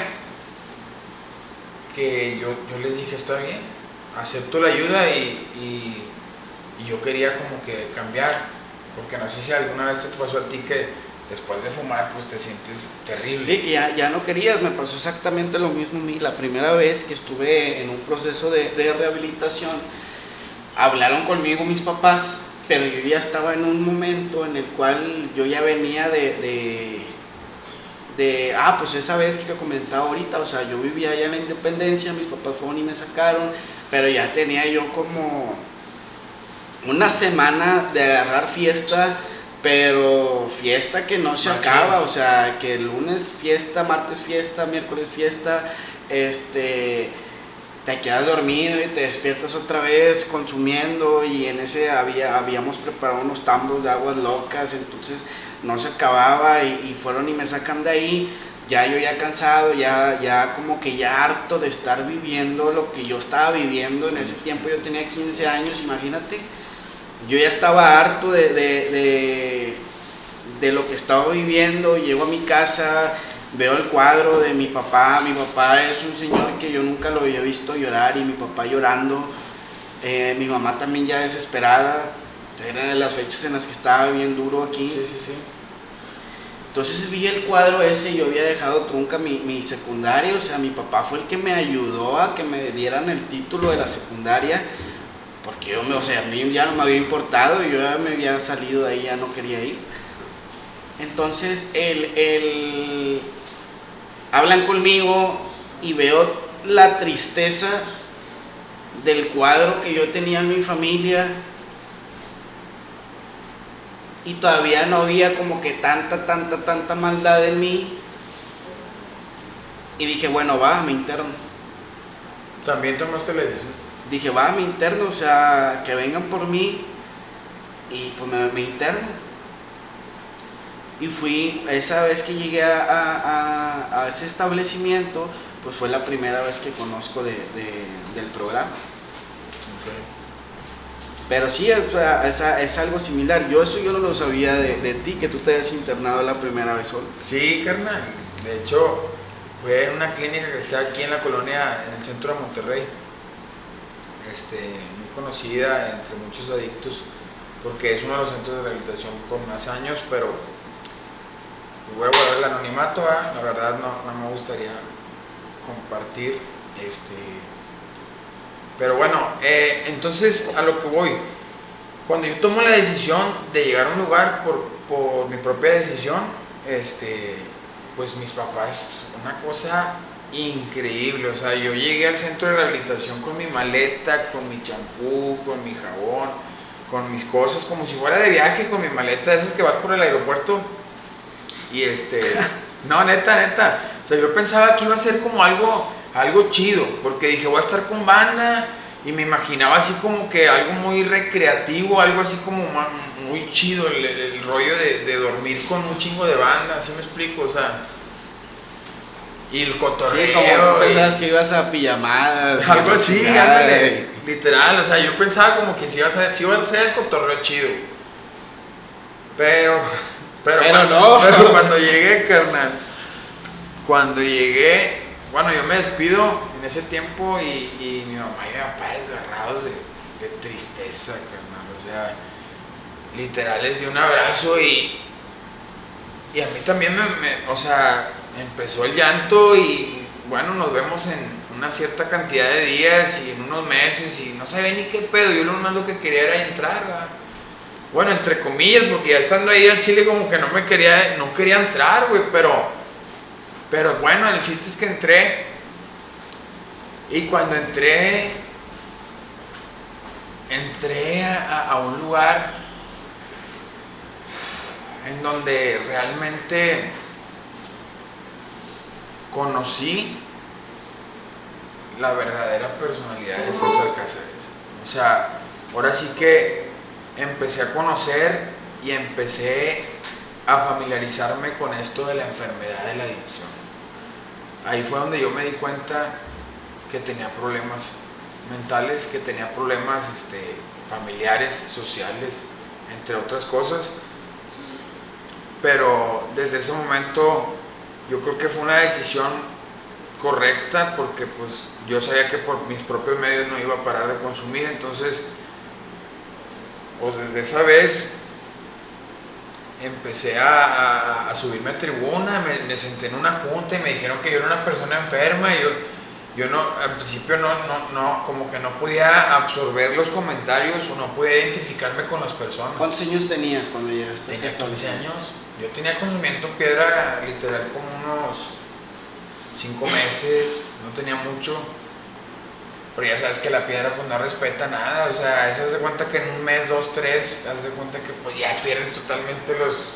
que yo les dije, está bien, acepto la ayuda y yo quería como que cambiar, porque no sé si alguna vez te pasó a ti que después de fumar pues te sientes terrible. Sí, que ya no querías, me pasó exactamente lo mismo a mí. La primera vez que estuve en un proceso de rehabilitación, hablaron conmigo mis papás, pero yo ya estaba en un momento en el cual yo ya venía pues esa vez que comentaba ahorita, o sea, yo vivía allá en la Independencia, mis papás fueron y me sacaron, pero ya tenía yo como una semana de agarrar fiesta, pero fiesta que no se acaba, o sea, que el lunes fiesta, martes fiesta, miércoles fiesta, te quedas dormido y te despiertas otra vez consumiendo, y en ese habíamos preparado unos tambos de aguas locas, entonces no se acababa y fueron y me sacan de ahí, ya yo ya cansado, ya como que ya harto de estar viviendo lo que yo estaba viviendo en ese tiempo. Yo tenía 15 años, imagínate, yo ya estaba harto de lo que estaba viviendo. Llego a mi casa, veo el cuadro de mi papá es un señor que yo nunca lo había visto llorar, y mi papá llorando, mi mamá también ya desesperada. Eran las fechas en las que estaba bien duro aquí. Sí. Entonces vi el cuadro ese, yo había dejado trunca mi secundaria, o sea, mi papá fue el que me ayudó a que me dieran el título de la secundaria, porque a mí ya no me había importado, yo ya me había salido de ahí, ya no quería ir. Entonces, hablan conmigo y veo la tristeza del cuadro que yo tenía en mi familia, y todavía no había como que tanta maldad en mí, y dije, bueno, va, me interno. ¿También tomaste la decisión? Dije, va, me interno, o sea, que vengan por mí, y pues me interno. Y fui, esa vez que llegué a ese establecimiento, pues fue la primera vez que conozco del programa. Okay. Pero sí, es algo similar. Yo no lo sabía de ti, que tú te habías internado la primera vez solo. Sí, carnal. De hecho, fue en una clínica que está aquí en la colonia, en el centro de Monterrey. Muy conocida entre muchos adictos, porque es uno de los centros de rehabilitación con más años, pero voy a guardar el anonimato, la verdad no me gustaría compartir. Pero bueno, entonces a lo que voy, cuando yo tomo la decisión de llegar a un lugar por mi propia decisión, pues mis papás, una cosa increíble, o sea, yo llegué al centro de rehabilitación con mi maleta, con mi champú, con mi jabón, con mis cosas, como si fuera de viaje, con mi maleta de esas que vas por el aeropuerto. Y no, neta, o sea, yo pensaba que iba a ser como algo chido, porque dije, voy a estar con banda, y me imaginaba así como que algo muy recreativo, algo así como muy chido, el rollo de dormir con un chingo de banda, ¿así me explico? O sea, y el cotorreo. Sí, como tú pensabas que ibas a pijamadas. Algo así, ándale, literal, o sea, yo pensaba como que si iba a ser el cotorreo chido. Pero cuando llegué, carnal, bueno, yo me despido en ese tiempo y mi mamá y mi papá desgarrados de tristeza, carnal, o sea, literal les di un abrazo y Y a mí también o sea, empezó el llanto y bueno, nos vemos en una cierta cantidad de días y en unos meses y no sabía ni qué pedo. Yo lo más lo que quería era entrar, ¿verdad? Bueno, entre comillas, porque ya estando ahí al chile como que no quería entrar, güey, pero bueno, el chiste es que entré. Y cuando entré a un lugar en donde realmente conocí la verdadera personalidad de César Cáceres. O sea, ahora sí que empecé a conocer y empecé a familiarizarme con esto de la enfermedad de la adicción. Ahí fue donde yo me di cuenta que tenía problemas mentales, que tenía problemas familiares, sociales, entre otras cosas. Pero desde ese momento yo creo que fue una decisión correcta, porque pues yo sabía que por mis propios medios no iba a parar de consumir. Entonces pues desde esa vez empecé a subirme a tribuna, me senté en una junta y me dijeron que yo era una persona enferma y yo no, al principio no, como que no podía absorber los comentarios o no podía identificarme con las personas. ¿Cuántos años tenías cuando llegaste? Tenía 15 años. Yo tenía consumiendo piedra literal como unos 5 meses, no tenía mucho. Pero ya sabes que la piedra pues no respeta nada, o sea, haz de cuenta que en un mes, 2, 3, haz de cuenta que pues ya pierdes totalmente los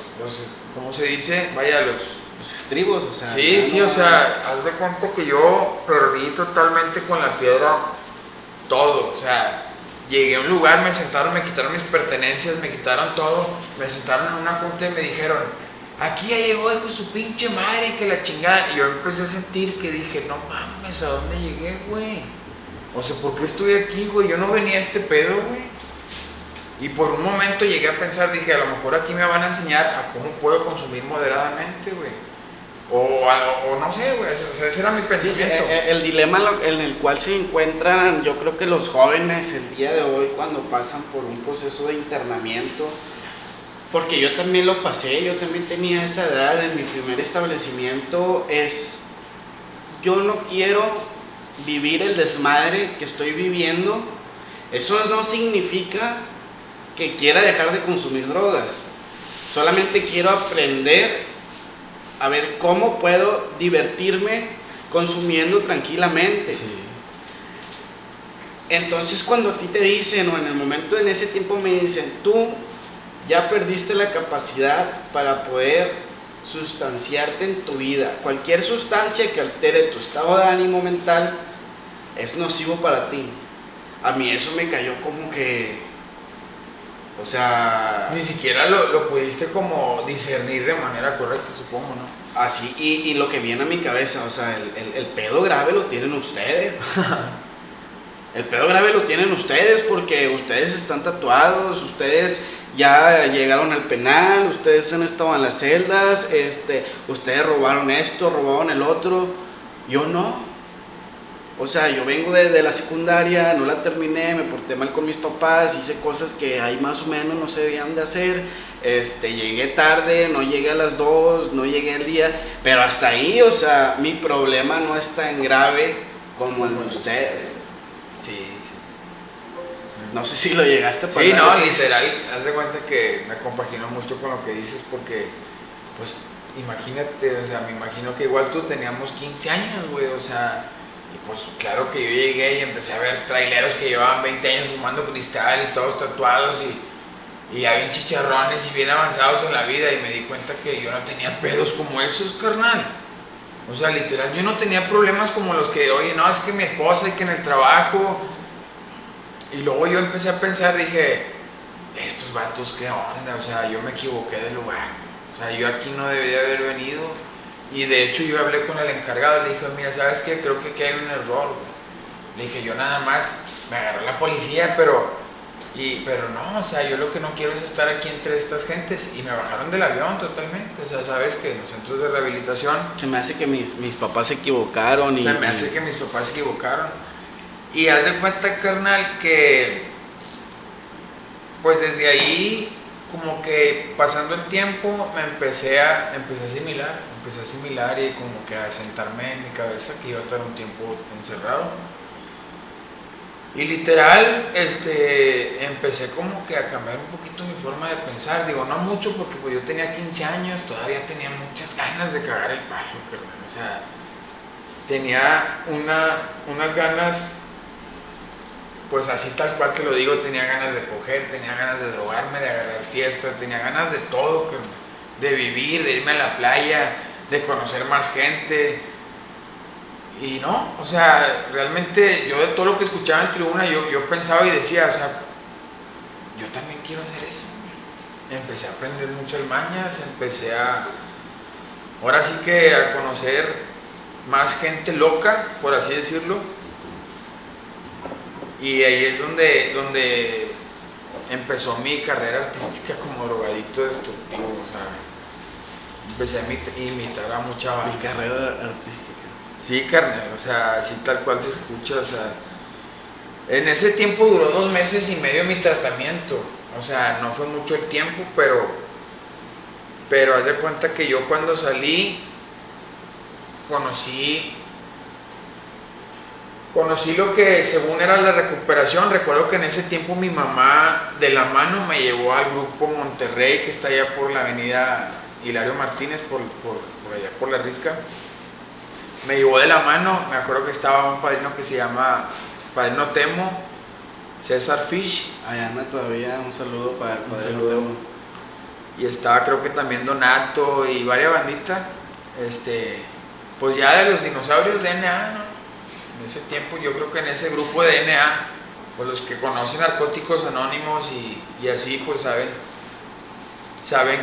¿cómo se dice? Vaya, los estribos, o sea. Sí, o sea, haz de cuenta que yo perdí totalmente con la piedra todo, o sea, llegué a un lugar, me sentaron, me quitaron mis pertenencias, me quitaron todo, me sentaron en una junta y me dijeron, aquí ya llegó hijo su pinche madre, que la chingada. Y yo empecé a sentir que dije, no mames, ¿a dónde llegué, güey? O sea, ¿por qué estoy aquí, güey? Yo no venía a este pedo, güey. Y por un momento llegué a pensar, dije, a lo mejor aquí me van a enseñar a cómo puedo consumir moderadamente, güey. O no sé, güey, o sea, ese era mi pensamiento. Sí, el dilema en el cual se encuentran, yo creo que los jóvenes el día de hoy cuando pasan por un proceso de internamiento, porque yo también lo pasé, yo también tenía esa edad en mi primer establecimiento, yo no quiero vivir el desmadre que estoy viviendo. Eso no significa que quiera dejar de consumir drogas, solamente quiero aprender a ver cómo puedo divertirme consumiendo tranquilamente. Sí. Entonces cuando a ti te dicen, o en el momento, en ese tiempo me dicen, tú ya perdiste la capacidad para poder sustanciarte en tu vida, cualquier sustancia que altere tu estado de ánimo mental es nocivo para ti. A mí eso me cayó como que, o sea, ni siquiera lo pudiste como discernir de manera correcta, supongo, ¿no? Así, y lo que viene a mi cabeza, o sea, el pedo grave lo tienen ustedes. El pedo grave lo tienen ustedes porque ustedes están tatuados, ustedes ya llegaron al penal, ustedes han estado en las celdas, ustedes robaron esto, robaron el otro. Yo no. O sea, yo vengo de la secundaria, no la terminé, me porté mal con mis papás, hice cosas que ahí más o menos no se debían de hacer. Llegué tarde, no llegué a las 2, no llegué el día, pero hasta ahí, o sea, mi problema no es tan grave como el de ustedes. Sí. No sé si lo llegaste a pasar. Sí, no, literal, haz de cuenta que me compaginó mucho con lo que dices porque, pues, imagínate, o sea, me imagino que igual tú teníamos 15 años, güey, o sea, y pues claro que yo llegué y empecé a ver traileros que llevaban 20 años fumando cristal y todos tatuados y ya bien chicharrones y bien avanzados en la vida, y me di cuenta que yo no tenía pedos como esos, carnal. O sea, literal, yo no tenía problemas como los que, oye, no, es que mi esposa y que en el trabajo. Y luego yo empecé a pensar, dije, estos vatos, ¿qué onda? O sea, yo me equivoqué de lugar. O sea, yo aquí no debía haber venido. Y de hecho yo hablé con el encargado, le dije, mira, ¿sabes qué? Creo que aquí hay un error, güey. Le dije, yo nada más, me agarró la policía, pero no, o sea, yo lo que no quiero es estar aquí entre estas gentes. Y me bajaron del avión totalmente. O sea, sabes que en los centros de rehabilitación se me hace que mis papás se equivocaron. Se me hace que mis papás se equivocaron. Y haz de cuenta, carnal, que pues desde ahí como que pasando el tiempo empecé a asimilar y como que a sentarme en mi cabeza que iba a estar un tiempo encerrado. Y literal, empecé como que a cambiar un poquito mi forma de pensar. Digo, no mucho porque pues yo tenía 15 años, todavía tenía muchas ganas de cagar el palo, carnal. O sea, tenía unas ganas, pues así tal cual te lo digo, tenía ganas de coger, tenía ganas de drogarme, de agarrar fiestas, tenía ganas de todo, carnal. De vivir, de irme a la playa, de conocer más gente. Y no, o sea, realmente yo de todo lo que escuchaba en tribuna, yo pensaba y decía, o sea, yo también quiero hacer eso. Empecé a aprender muchas mañas, ahora sí que a conocer más gente loca, por así decirlo. Y ahí es donde empezó mi carrera artística como drogadicto destructivo, o sea, empecé a imitar a mucha banda. Mi carrera artística. Sí, carnal, o sea, así tal cual se escucha, o sea, en ese tiempo duró 2 meses y medio mi tratamiento, o sea, no fue mucho el tiempo, pero haz de cuenta que yo cuando salí conocí lo que según era la recuperación. Recuerdo que en ese tiempo mi mamá de la mano me llevó al grupo Monterrey, que está allá por la avenida Hilario Martínez, por allá por la Risca. Me llevó de la mano, me acuerdo que estaba un padrino que se llama Padrino Temo, César Fish. Allá anda todavía, un saludo para el padrino saludo. Temo. Y estaba creo que también Donato y varias banditas, pues ya de los dinosaurios de DNA, ¿no? En ese tiempo yo creo que en ese grupo de DNA, pues los que conocen Narcóticos Anónimos y así pues saben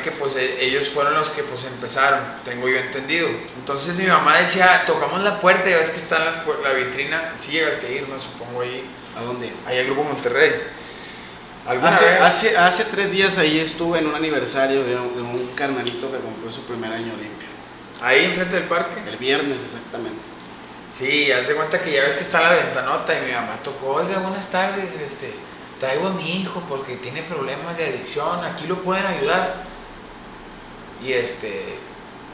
que pues ellos fueron los que pues empezaron, tengo yo entendido. Entonces mi mamá decía, tocamos la puerta y ves que está en la vitrina, sí llegaste a ir, no supongo ahí. ¿A dónde? Ahí al Grupo Monterrey. ¿Alguna vez? Hace 3 días ahí estuve en un aniversario de un carnalito que cumplió su primer año limpio. Ahí enfrente del parque. El viernes exactamente. Sí, haz de cuenta que ya ves que está la ventanota y mi mamá tocó, oiga, buenas tardes, traigo a mi hijo porque tiene problemas de adicción, aquí lo pueden ayudar. Y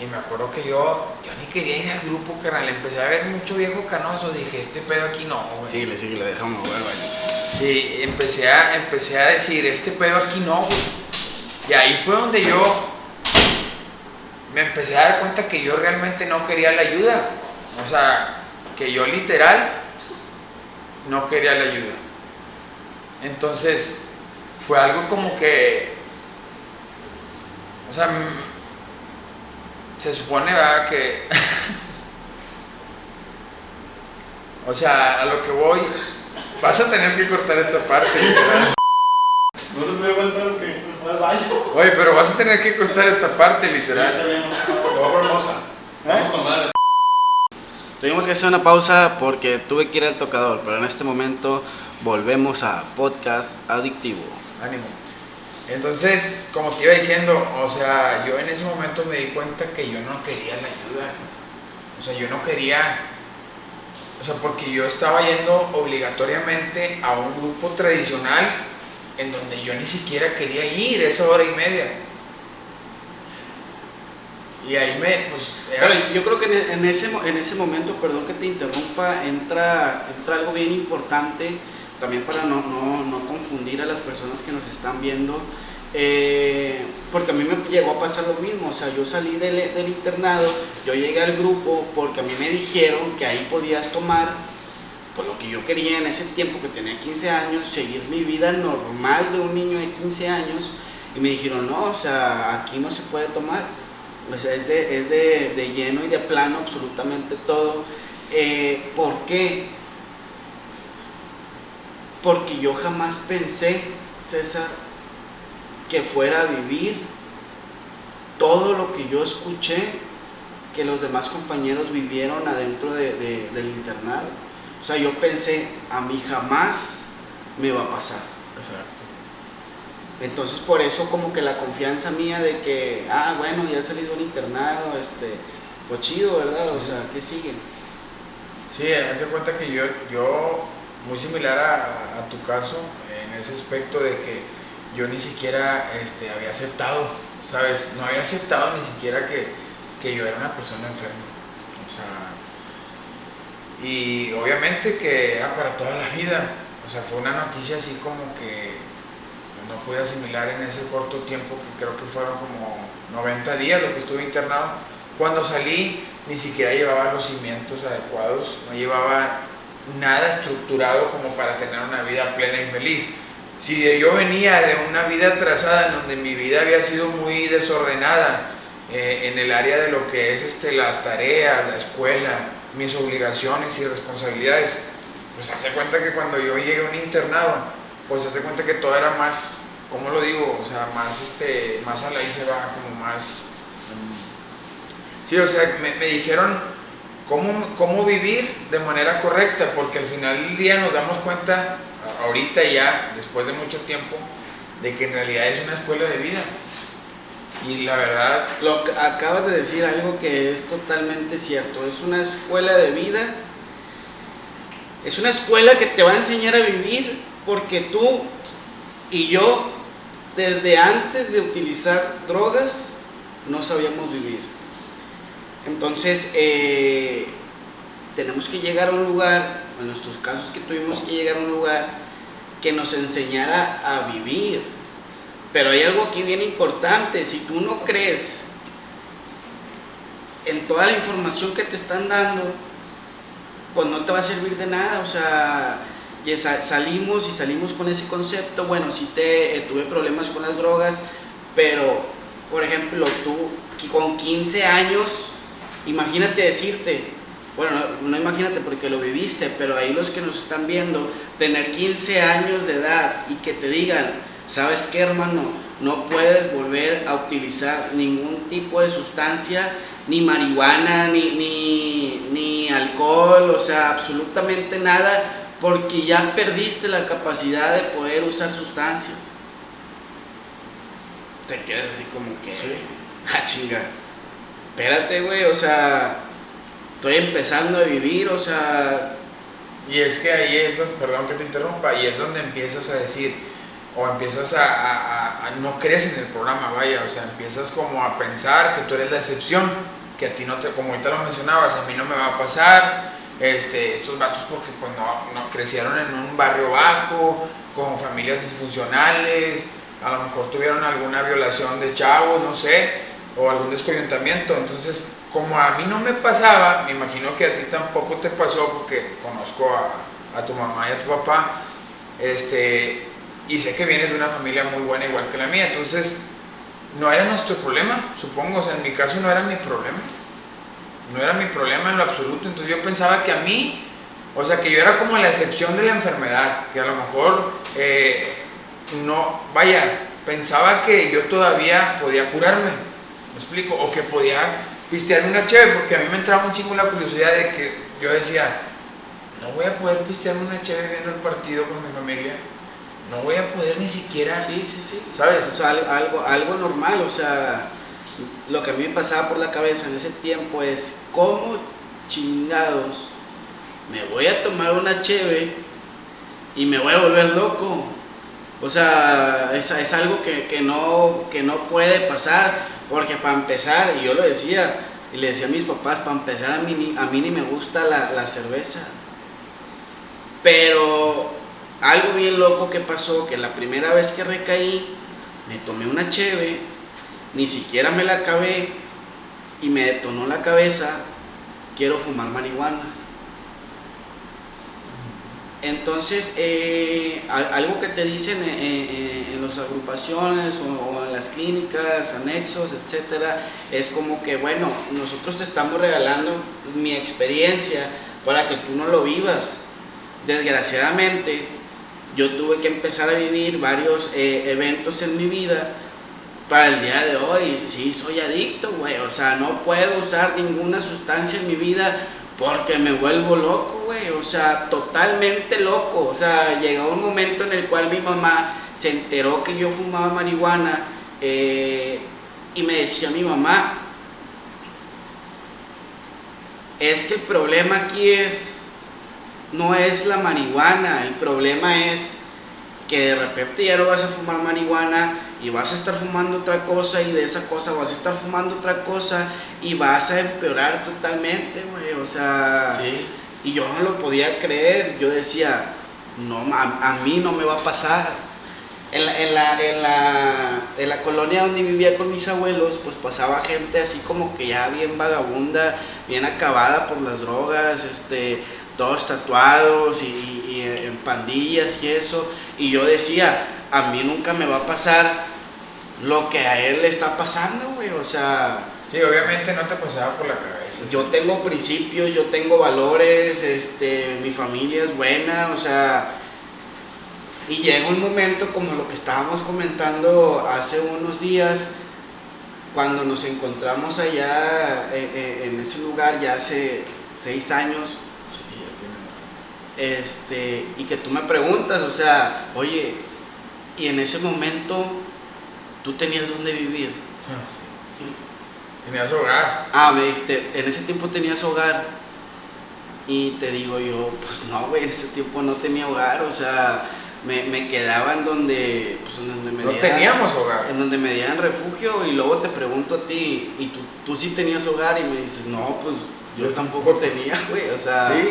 me acuerdo que yo ni quería ir al grupo, carnal, empecé a ver mucho viejo canoso, dije, este pedo aquí no, güey. Síguele, déjame mover, vaya. Sí, empecé a decir, este pedo aquí no, güey. Y ahí fue donde yo me empecé a dar cuenta que yo realmente no quería la ayuda. O sea, que yo literal no quería la ayuda. Entonces, fue algo como que, o sea, se supone, ¿verdad? Que, o sea, a lo que voy, vas a tener que cortar esta parte, literal. No se me dio cuenta lo que me fue al baño. Oye, pero vas a tener que cortar esta parte, literal. Sí, también, lo voy a poner pausa. Vamos con madre. Tuvimos que hacer una pausa porque tuve que ir al tocador, pero en este momento volvemos a Podcast Adictivo. Ánimo. Entonces, como te iba diciendo, o sea, yo en ese momento me di cuenta que yo no quería la ayuda. O sea, yo no quería, o sea, porque yo estaba yendo obligatoriamente a un grupo tradicional en donde yo ni siquiera quería ir esa hora y media. Y ahí pues... Pero yo creo que en ese momento, perdón que te interrumpa, entra algo bien importante, también para no confundir a las personas que nos están viendo, porque a mí me llegó a pasar lo mismo. O sea, yo salí del internado, yo llegué al grupo porque a mí me dijeron que ahí podías tomar, por lo que yo quería en ese tiempo, que tenía 15 años, seguir mi vida normal de un niño de 15 años, y me dijeron, no, o sea, aquí no se puede tomar. O sea, es de lleno y de plano absolutamente todo. ¿Por qué? Porque yo jamás pensé, César, que fuera a vivir todo lo que yo escuché que los demás compañeros vivieron adentro del internado. O sea, yo pensé, a mí jamás me va a pasar. Exacto. Entonces por eso como que la confianza mía de que, bueno, ya he salido de un internado, pues chido, ¿verdad? O sea, ¿qué sigue? Sí, haz de cuenta que yo muy similar a tu caso, en ese aspecto de que yo ni siquiera había aceptado, ¿sabes? No había aceptado ni siquiera que yo era una persona enferma. O sea, y obviamente que era para toda la vida. O sea, fue una noticia así como que no pude asimilar en ese corto tiempo, que creo que fueron como 90 días lo que estuve internado. Cuando salí ni siquiera llevaba los cimientos adecuados, no llevaba nada estructurado como para tener una vida plena y feliz. Si yo venía de una vida trazada en donde mi vida había sido muy desordenada en el área de lo que es las tareas, la escuela, mis obligaciones y responsabilidades, pues hace cuenta que cuando yo llegué a un internado, pues hace cuenta que todo era más, ¿cómo lo digo? O sea, más a la ahí se va, como más... Sí, o sea, me dijeron cómo vivir de manera correcta, porque al final del día nos damos cuenta, ahorita ya, después de mucho tiempo, de que en realidad es una escuela de vida. Y la verdad... Acabas de decir algo que es totalmente cierto, es una escuela de vida, es una escuela que te va a enseñar a vivir, porque tú y yo, desde antes de utilizar drogas, no sabíamos vivir. Entonces, tenemos que llegar a un lugar, en nuestros casos que tuvimos que llegar a un lugar que nos enseñara a vivir. Pero hay algo aquí bien importante: si tú no crees en toda la información que te están dando, pues no te va a servir de nada. O sea, salimos con ese concepto. Bueno, sí tuve problemas con las drogas, pero, por ejemplo, tú con 15 años, imagínate decirte, bueno, no imagínate porque lo viviste, pero ahí los que nos están viendo, tener 15 años de edad y que te digan, ¿sabes qué, hermano? No puedes volver a utilizar ningún tipo de sustancia, ni marihuana, ni alcohol, o sea, absolutamente nada, porque ya perdiste la capacidad de poder usar sustancias. Te quedas así como que, sí, chinga, espérate, güey, o sea, estoy empezando a vivir, o sea... Y es que ahí es donde, perdón que te interrumpa, y es donde empiezas a decir, o empiezas no crees en el programa, vaya, o sea, empiezas como a pensar que tú eres la excepción, que a ti no te, como ahorita lo mencionabas, a mí no me va a pasar, estos vatos porque pues no crecieron en un barrio bajo, con familias disfuncionales, a lo mejor tuvieron alguna violación de chavos, no sé, o algún descoyuntamiento. Entonces, como a mí no me pasaba, me imagino que a ti tampoco te pasó, porque conozco a tu mamá y a tu papá, y sé que vienes de una familia muy buena igual que la mía, entonces no era nuestro problema, supongo. O sea, en mi caso no era mi problema, no era mi problema en lo absoluto. Entonces yo pensaba que a mí, o sea, que yo era como la excepción de la enfermedad, que a lo mejor no, vaya, pensaba que yo todavía podía curarme, ¿me explico? O que podía pistear una cheve, porque a mí me entraba un chingo la curiosidad de que yo decía, no voy a poder pistear una cheve viendo el partido con mi familia, no voy a poder ni siquiera, sí, ¿sabes? O sea, algo normal. O sea, lo que a mí me pasaba por la cabeza en ese tiempo es, ¿cómo chingados me voy a tomar una cheve y me voy a volver loco? O sea, es algo que no puede pasar, porque para empezar, y yo lo decía, y le decía a mis papás, para empezar a mí ni me gusta la cerveza. Pero algo bien loco que pasó, que la primera vez que recaí, me tomé una cheve, ni siquiera me la acabé, y me detonó la cabeza, quiero fumar marihuana. Entonces, algo que te dicen en las agrupaciones o en las clínicas, anexos, etcétera, es como que, bueno, nosotros te estamos regalando mi experiencia para que tú no lo vivas. Desgraciadamente, yo tuve que empezar a vivir varios eventos en mi vida para el día de hoy. Sí, soy adicto, güey, o sea, no puedo usar ninguna sustancia en mi vida porque me vuelvo loco, güey, o sea, totalmente loco. O sea, llegó un momento en el cual mi mamá se enteró que yo fumaba marihuana, y me decía mi mamá, es que el problema aquí no es la marihuana, el problema es que de repente ya no vas a fumar marihuana y vas a estar fumando otra cosa y de esa cosa vas a estar fumando otra cosa y vas a empeorar totalmente, güey, o sea, Sí. y yo no lo podía creer, yo decía, no, a mí no me va a pasar. En la colonia donde vivía con mis abuelos, pues pasaba gente así como que ya bien vagabunda, bien acabada por las drogas, todos tatuados y en pandillas y eso. Y yo decía, a mí nunca me va a pasar lo que a él le está pasando, güey. O sea, Sí, obviamente no te pasaba por la cabeza. yo tengo principios, yo tengo valores, mi familia es buena, o sea. Y llega un momento como lo que estábamos comentando hace unos días, cuando nos encontramos allá en ese lugar ya hace 6 años, Sí, ya tiene bastante. y que tú me preguntas, o sea, oye, y en ese momento tú tenías dónde vivir. Sí. Tenías hogar. Me dijiste, en ese tiempo tenías hogar. Y te digo yo, pues no, güey, en ese tiempo no tenía hogar, o sea, me quedaba en donde, pues en donde me No dieran, teníamos hogar. en donde me dieran refugio. Y luego te pregunto a ti, ¿y tú sí tenías hogar? Y me dices, no, pues yo tampoco tenía, güey, o sea. Sí.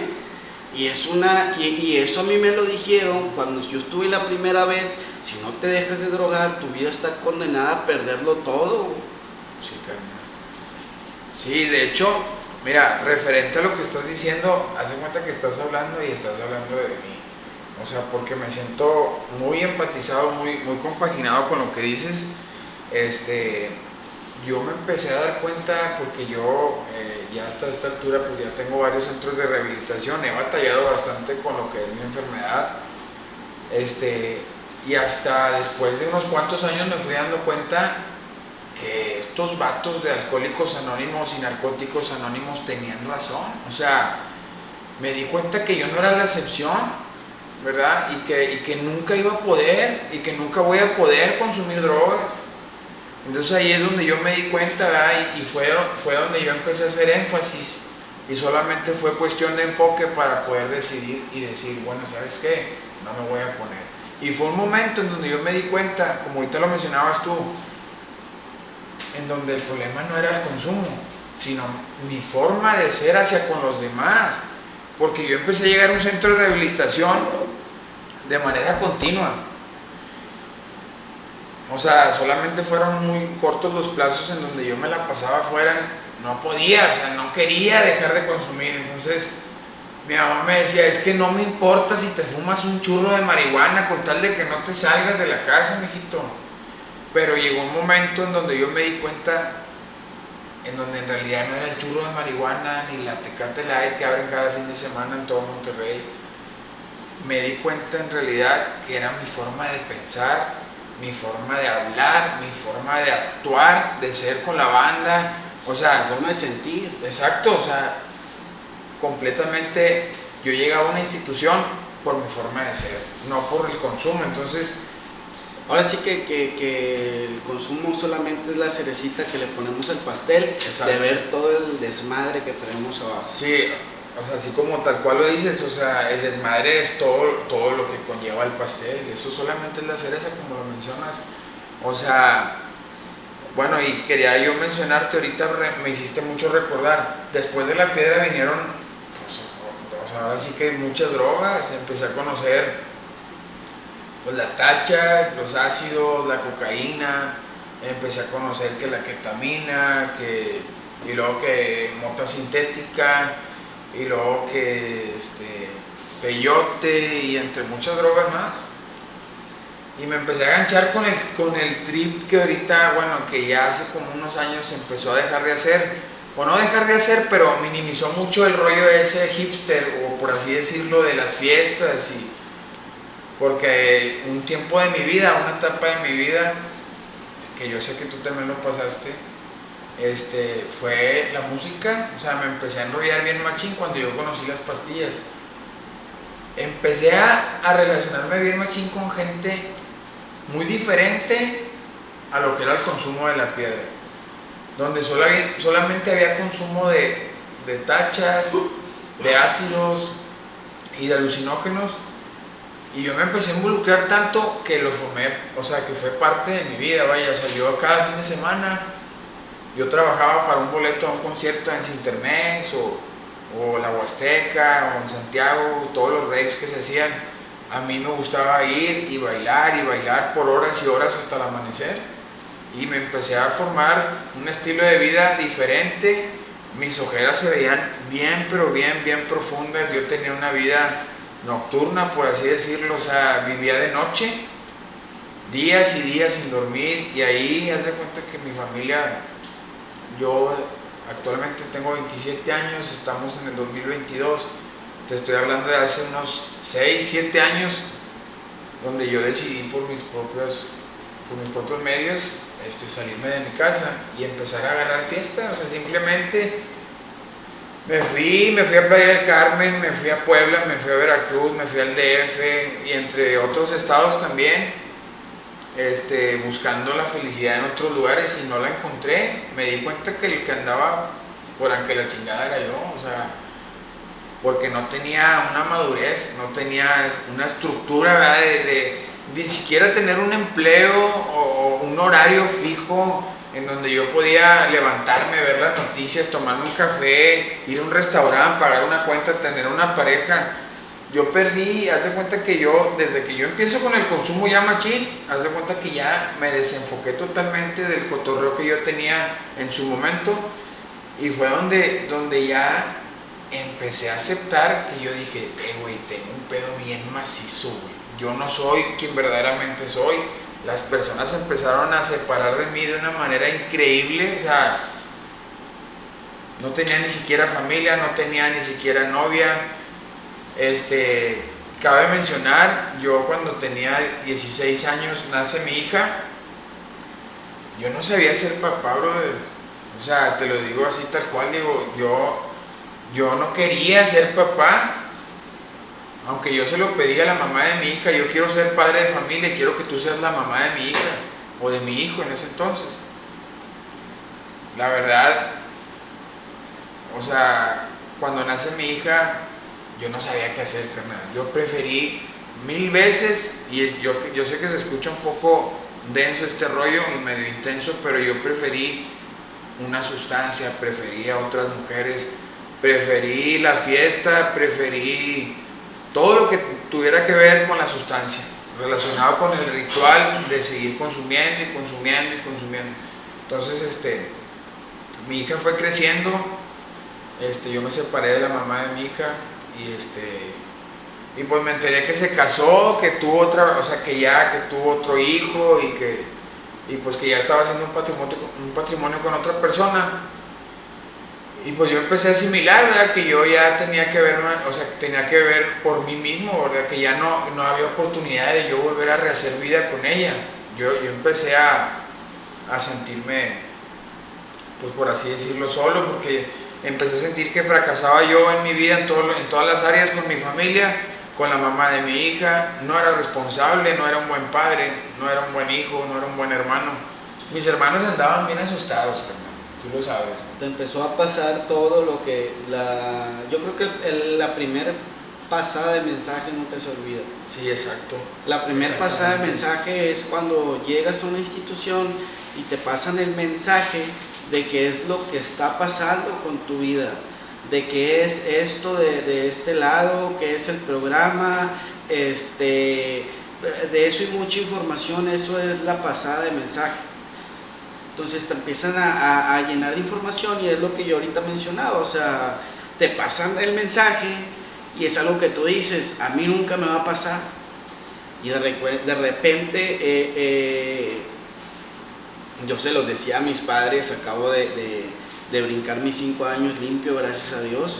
Y y eso a mí me lo dijeron cuando yo estuve la primera vez, si no te dejas de drogar, tu vida está condenada a perderlo todo. Sí, carnal. Sí, de hecho, mira, referente a lo que estás diciendo, haz de cuenta que estás hablando y estás hablando de mí. O sea, porque me siento muy empatizado, muy compaginado con lo que dices. Yo me empecé a dar cuenta porque yo ya hasta esta altura pues ya tengo varios centros de rehabilitación, he batallado bastante con lo que es mi enfermedad. Y hasta después de unos cuantos años me fui dando cuenta que estos vatos de Alcohólicos Anónimos y Narcóticos Anónimos tenían razón. O sea, me di cuenta que yo no era la excepción, ¿verdad? Y que nunca iba a poder, y que nunca voy a poder consumir drogas. Entonces ahí es donde yo me di cuenta, ¿verdad? Y fue donde yo empecé a hacer énfasis, y solamente fue cuestión de enfoque para poder decidir y decir, bueno, ¿sabes qué? No me voy a poner. Y fue un momento en donde yo me di cuenta, como ahorita lo mencionabas tú, en donde el problema no era el consumo, sino mi forma de ser hacia con los demás. Porque yo empecé a llegar a un centro de rehabilitación de manera continua. O sea, solamente fueron muy cortos los plazos en donde yo me la pasaba afuera, no podía, o sea, no quería dejar de consumir. Entonces mi mamá me decía, es que no me importa si te fumas un churro de marihuana con tal de que no te salgas de la casa, mijito. Pero llegó un momento en donde yo me di cuenta, en donde en realidad no era el churro de marihuana ni la Tecate Light que abren cada fin de semana en todo Monterrey. Me di cuenta en realidad que era mi forma de pensar, mi forma de hablar, mi forma de actuar, de ser con la banda, o sea, La forma de sentir. exacto, o sea, completamente yo llegaba a una institución por mi forma de ser, no por el consumo. Entonces, Ahora sí que el consumo solamente es la cerecita que le ponemos al pastel. Exacto. De ver todo el desmadre que traemos abajo. sí, o sea, así como tal cual lo dices, o sea, el desmadre es todo lo que conlleva el pastel, eso solamente es la cereza, como lo mencionas. O sea, bueno, y quería yo mencionarte, ahorita me hiciste mucho recordar, después de la piedra vinieron, pues, o sea, ahora sí que muchas drogas, empecé a conocer pues las tachas, los ácidos, la cocaína, empecé a conocer que la ketamina, y luego que mota sintética, y luego que peyote, y entre muchas drogas más. Y me empecé a enganchar con el trip que ahorita, bueno, que ya hace como unos años empezó a dejar de hacer, o no dejar de hacer, pero minimizó mucho el rollo ese hipster, o por así decirlo, de las fiestas. Y porque un tiempo de mi vida, una etapa de mi vida, que yo sé que tú también lo pasaste, fue la música. O sea, me empecé a enrollar bien machín cuando yo conocí las pastillas. Empecé a relacionarme bien machín con gente muy diferente a lo que era el consumo de la piedra, donde solamente había consumo de tachas, de ácidos y de alucinógenos. Y yo me empecé a involucrar tanto que lo formé, o sea, que fue parte de mi vida, vaya. O sea, yo cada fin de semana, yo trabajaba para un boleto a un concierto en Cintermex o la Huasteca o en Santiago, todos los raves que se hacían. A mí me gustaba ir y bailar por horas y horas hasta el amanecer. Y me empecé a formar un estilo de vida diferente. Mis ojeras se veían bien, pero bien profundas. Yo tenía una vida nocturna, por así decirlo, o sea, vivía de noche, días y días sin dormir. Y ahí haz de cuenta que mi familia, yo actualmente tengo 27 años, estamos en el 2022, te estoy hablando de hace unos 6, 7 años, donde yo decidí por mis propios medios salirme de mi casa y empezar a agarrar fiesta. O sea, simplemente me fui a Playa del Carmen, me fui a Puebla, me fui a Veracruz, me fui al DF y entre otros estados también, buscando la felicidad en otros lugares, y no la encontré. Me di cuenta que el que andaba por aunque la chingada era yo, o sea, porque no tenía una madurez, no tenía una estructura, ¿verdad? de ni siquiera tener un empleo o un horario fijo en donde yo podía levantarme, ver las noticias, tomarme un café, ir a un restaurante, pagar una cuenta, tener una pareja. Yo perdí, haz de cuenta que yo, desde que yo empiezo con el consumo ya machín, haz de cuenta que ya me desenfoqué totalmente del cotorreo que yo tenía en su momento, y fue donde ya empecé a aceptar que yo dije, güey, tengo un pedo bien macizo, güey. Yo no soy quien verdaderamente soy. Las personas empezaron a separar de mí de una manera increíble. O sea, no tenía ni siquiera familia, no tenía ni siquiera novia. Cabe mencionar, yo cuando tenía 16 años nace mi hija. Yo no sabía ser papá, brother. O sea, te lo digo así tal cual, digo, yo no quería ser papá. Aunque yo se lo pedí a la mamá de mi hija, yo quiero ser padre de familia y quiero que tú seas la mamá de mi hija, o de mi hijo en ese entonces. La verdad, o sea, cuando nace mi hija, yo no sabía qué hacer, carnal. Yo preferí 1000 veces, y yo sé que se escucha un poco denso este rollo y medio intenso, pero yo preferí una sustancia, preferí a otras mujeres, preferí la fiesta, preferí todo lo que tuviera que ver con la sustancia, relacionado con el ritual de seguir consumiendo y consumiendo y consumiendo. Entonces, mi hija fue creciendo, yo me separé de la mamá de mi hija y pues me enteré que se casó, que tuvo otra, o sea, que tuvo otro hijo y pues que ya estaba haciendo un patrimonio con otra persona. Y pues yo empecé a asimilar, ¿verdad? Que yo ya tenía que ver, tenía que ver por mí mismo, ¿verdad? Que ya no había oportunidad de yo volver a rehacer vida con ella. Yo empecé a sentirme, pues por así decirlo, solo, porque empecé a sentir que fracasaba yo en mi vida, en todas las áreas, con mi familia, con la mamá de mi hija. No era responsable, no era un buen padre, no era un buen hijo, no era un buen hermano. Mis hermanos andaban bien asustados, hermano. Tú lo sabes. Te empezó a pasar todo lo que yo creo que la primera pasada de mensaje nunca se olvida. Sí, exacto. La primera pasada de mensaje es cuando llegas a una institución y te pasan el mensaje de qué es lo que está pasando con tu vida, de qué es esto de este lado, qué es el programa, de eso y mucha información. Eso es la pasada de mensaje. Entonces te empiezan a llenar de información, y es lo que yo ahorita mencionaba. O sea, te pasan el mensaje y es algo que tú dices, a mí nunca me va a pasar, y de repente yo se los decía a mis padres. Acabo de brincar mis 5 años limpio, gracias a Dios.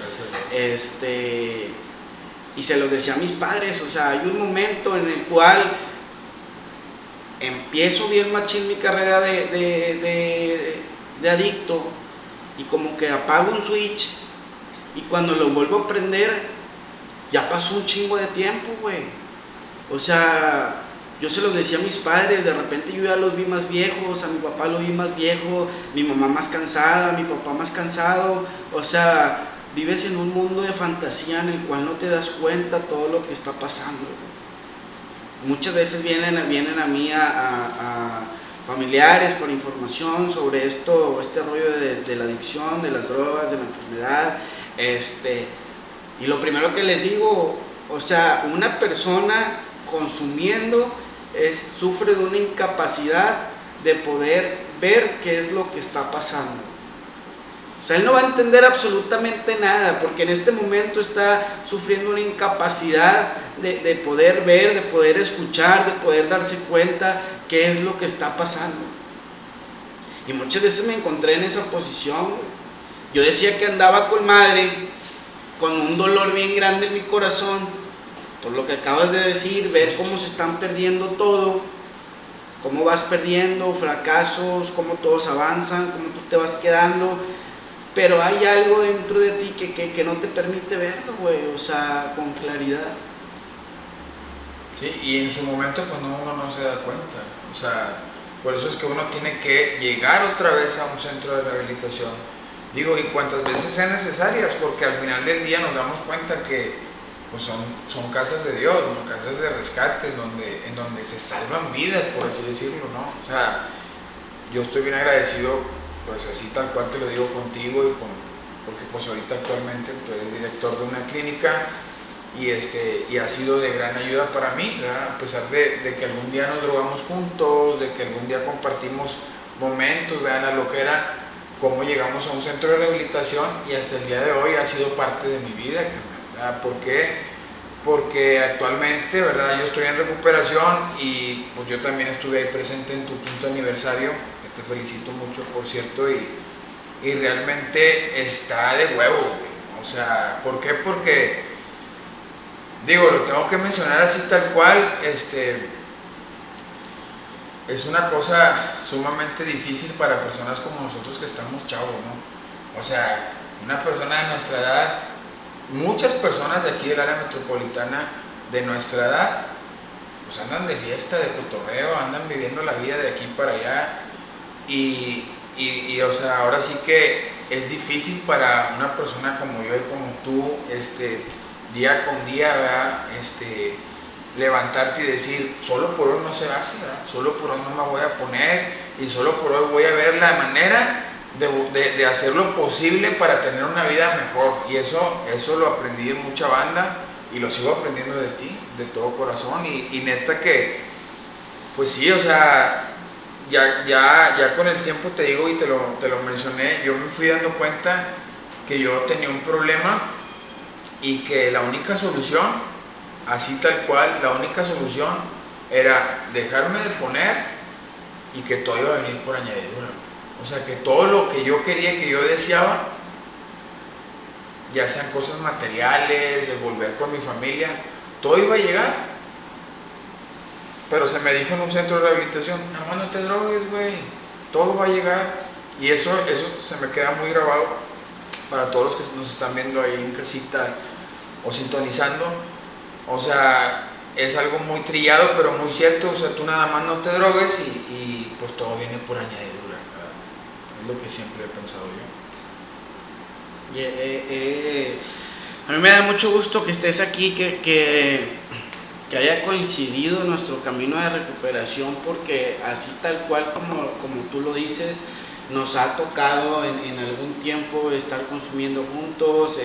Y se los decía a mis padres. O sea, hay un momento en el cual empiezo bien machín mi carrera de adicto, y como que apago un switch, y cuando lo vuelvo a prender ya pasó un chingo de tiempo, güey. O sea, yo se los decía a mis padres, de repente yo ya los vi más viejos, a mi papá lo vi más viejo, mi mamá más cansada, mi papá más cansado. O sea, vives en un mundo de fantasía en el cual no te das cuenta todo lo que está pasando, güey. muchas veces vienen a mí a familiares por información sobre este rollo de la adicción, de las drogas, de la enfermedad, y lo primero que les digo, o sea, una persona consumiendo sufre de una incapacidad de poder ver qué es lo que está pasando. O sea, él no va a entender absolutamente nada, porque en este momento está sufriendo una incapacidad de poder ver, de poder escuchar, de poder darse cuenta qué es lo que está pasando. Y muchas veces me encontré en esa posición. Yo decía que andaba con madre, con un dolor bien grande en mi corazón, por lo que acabas de decir, ver cómo se están perdiendo todo, cómo vas perdiendo, fracasos, cómo todos avanzan, cómo tú te vas quedando. Pero hay algo dentro de ti que no te permite verlo, güey, o sea, con claridad. Sí, y en su momento pues uno no se da cuenta, o sea, por eso es que uno tiene que llegar otra vez a un centro de rehabilitación, digo, y cuantas veces sean necesarias, porque al final del día nos damos cuenta que pues son casas de Dios, ¿no? Casas de rescate, en donde se salvan vidas, por así decirlo, ¿no? O sea, yo estoy bien agradecido, pues así tal cual te lo digo contigo, porque pues ahorita actualmente tú eres director de una clínica, y ha sido de gran ayuda para mí, ¿verdad? A pesar de que algún día nos drogamos juntos, de que algún día compartimos momentos, vean la loquera, cómo llegamos a un centro de rehabilitación y hasta el día de hoy ha sido parte de mi vida, ¿verdad? ¿Por qué? Porque actualmente, ¿verdad? Yo estoy en recuperación y pues yo también estuve ahí presente en tu 5º aniversario, que te felicito mucho, por cierto, y realmente está de huevo, güey. O sea, ¿por qué? Porque digo, lo tengo que mencionar así tal cual, es una cosa sumamente difícil para personas como nosotros que estamos chavos, ¿no? O sea, una persona de nuestra edad, muchas personas de aquí del área metropolitana de nuestra edad, pues andan de fiesta, de cotorreo, andan viviendo la vida de aquí para allá, y o sea, ahora sí que es difícil para una persona como yo y como tú, día con día, ¿verdad? Levantarte y decir, solo por hoy no se hace, ¿verdad? Solo por hoy no me voy a poner y solo por hoy voy a ver la manera de hacer lo posible para tener una vida mejor. Y eso lo aprendí de mucha banda y lo sigo aprendiendo de ti, de todo corazón. Y neta que, pues sí, o sea, ya con el tiempo te digo y te lo mencioné, yo me fui dando cuenta que yo tenía un problema y que la única solución, así tal cual, la única solución era dejarme de poner y que todo iba a venir por añadidura. O sea, que todo lo que yo quería, que yo deseaba, ya sean cosas materiales, el volver con mi familia, todo iba a llegar. Pero se me dijo en un centro de rehabilitación, nada más no te drogues, güey, todo va a llegar. Y eso se me queda muy grabado para todos los que nos están viendo ahí en casita o sintonizando. O sea, es algo muy trillado, pero muy cierto. O sea, tú nada más no te drogues y pues todo viene por añadidura, ¿verdad? Es lo que siempre he pensado yo. A mí me da mucho gusto que estés aquí, que haya coincidido nuestro camino de recuperación, porque así tal cual como tú lo dices, nos ha tocado en algún tiempo estar consumiendo juntos,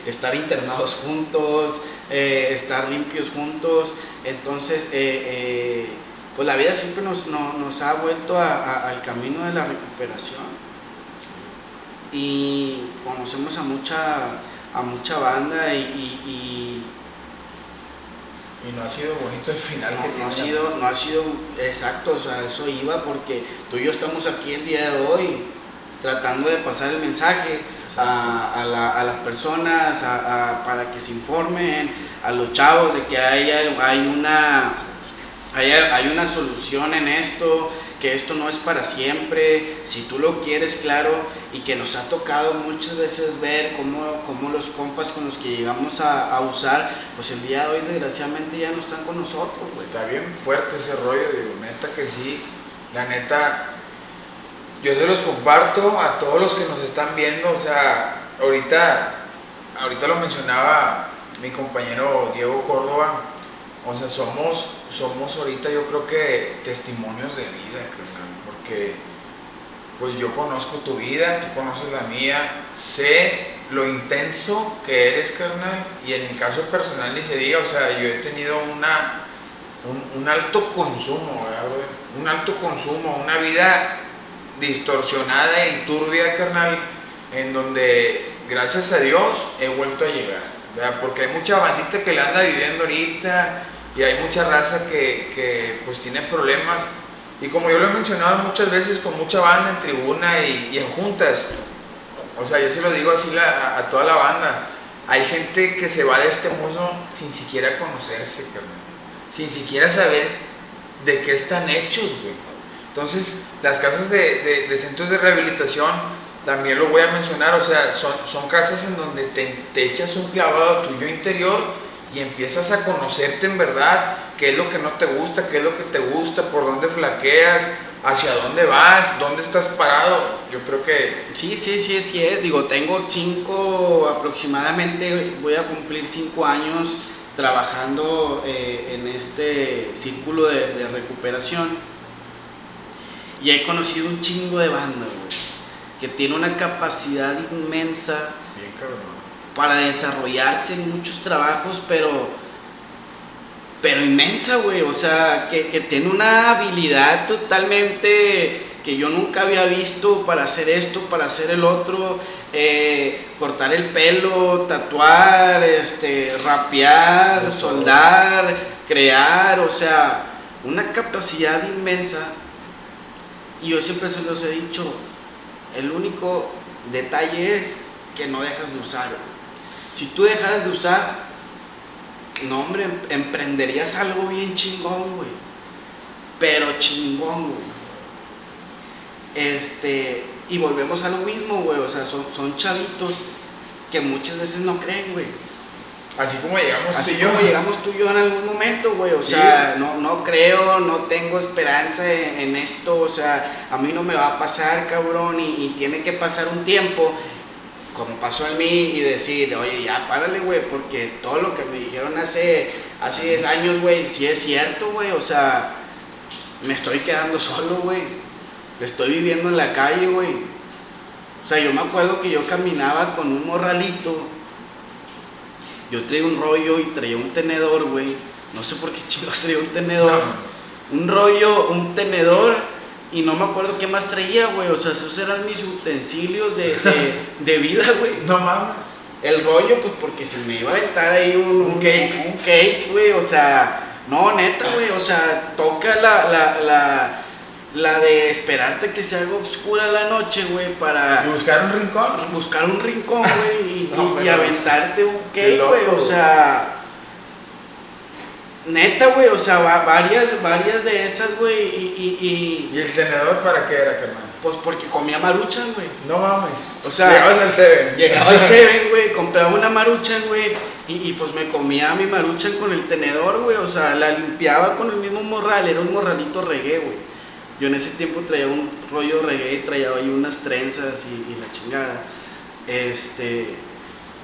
estar internados juntos, estar limpios juntos. Entonces, pues la vida siempre nos ha vuelto al camino de la recuperación. Y conocemos a mucha banda y no ha sido bonito el final que tiene. No ha sido exacto, o sea, eso iba porque tú y yo estamos aquí el día de hoy tratando de pasar el mensaje a las personas, para que se informen, a los chavos de que hay una solución en esto, que esto no es para siempre, si tú lo quieres, claro, y que nos ha tocado muchas veces ver cómo los compas con los que llegamos a usar, pues el día de hoy desgraciadamente ya no están con nosotros, güey. Está bien fuerte ese rollo, digo, neta que sí, la neta, yo se los comparto a todos los que nos están viendo. O sea, ahorita lo mencionaba mi compañero Diego Córdoba. O sea, somos ahorita yo creo que testimonios de vida, carnal, porque pues yo conozco tu vida, tú conoces la mía, sé lo intenso que eres, carnal, y en mi caso personal ni se diga, o sea, yo he tenido un alto consumo, ¿verdad, brother? Un alto consumo, una vida distorsionada y turbia, carnal, en donde gracias a Dios he vuelto a llegar, ¿verdad? Porque hay mucha bandita que la anda viviendo ahorita y hay mucha raza que pues tiene problemas, y como yo lo he mencionado muchas veces con mucha banda en tribuna y en juntas, o sea, yo se lo digo así a toda la banda, hay gente que se va de este mundo sin siquiera conocerse, carnal, sin siquiera saber de qué están hechos, güey. Entonces, las casas de centros de rehabilitación, también lo voy a mencionar, o sea, son casas en donde te echas un clavado a tu yo interior y empiezas a conocerte en verdad, qué es lo que no te gusta, qué es lo que te gusta, por dónde flaqueas, hacia dónde vas, dónde estás parado. Yo creo que... Sí, es. Digo, tengo aproximadamente, voy a cumplir 5 años trabajando en este círculo de recuperación. Y he conocido un chingo de banda, güey, que tiene una capacidad inmensa Bien, cabrón. para desarrollarse en muchos trabajos, pero inmensa, güey. O sea, que tiene una habilidad totalmente que yo nunca había visto para hacer esto, para hacer el otro, cortar el pelo, tatuar, rapear, soldar, crear, o sea, una capacidad inmensa. Y yo siempre se los he dicho, el único detalle es que no dejas de usar. Si tú dejas de usar, no, hombre, emprenderías algo bien chingón, güey. Pero chingón, güey. Y volvemos a lo mismo, güey. O sea, son chavitos que muchas veces no creen, güey. Así como llegamos Así tú y yo. como llegamos tú y yo en algún momento, güey. O sea, no creo, no tengo esperanza en esto. O sea, a mí no me va a pasar, cabrón. Y tiene que pasar un tiempo, como pasó en mí, y decir, oye, ya, párale, güey. Porque todo lo que me dijeron hace 10 años, güey, sí es cierto, güey. O sea, me estoy quedando solo, güey. Estoy viviendo en la calle, güey. O sea, yo me acuerdo que yo caminaba con un morralito. Yo traía un rollo y traía un tenedor, güey. No sé por qué chicos traía un tenedor. No. Un rollo, un tenedor, y no me acuerdo qué más traía, güey. O sea, esos eran mis utensilios de vida, güey. No mames. El rollo, pues porque se me iba a aventar ahí un cake, güey. O sea, no, neta, güey. O sea, toca la de esperarte que se haga oscura la noche, güey, para... ¿Y buscar un rincón? Buscar un rincón, güey, No, y aventarte un cake, loco, güey, o sea... Neta, güey, o sea, varias de esas, güey, ¿Y el tenedor para qué era, carnal? pues porque comía maruchan, güey. No mames. O sea... Llegabas al Seven. Llegaba al Seven, güey, compraba una maruchan, güey, y pues me comía mi maruchan con el tenedor, güey, o sea, la limpiaba con el mismo morral, era un morralito reggae, güey. Yo en ese tiempo traía un rollo reggae y traía ahí unas trenzas y la chingada.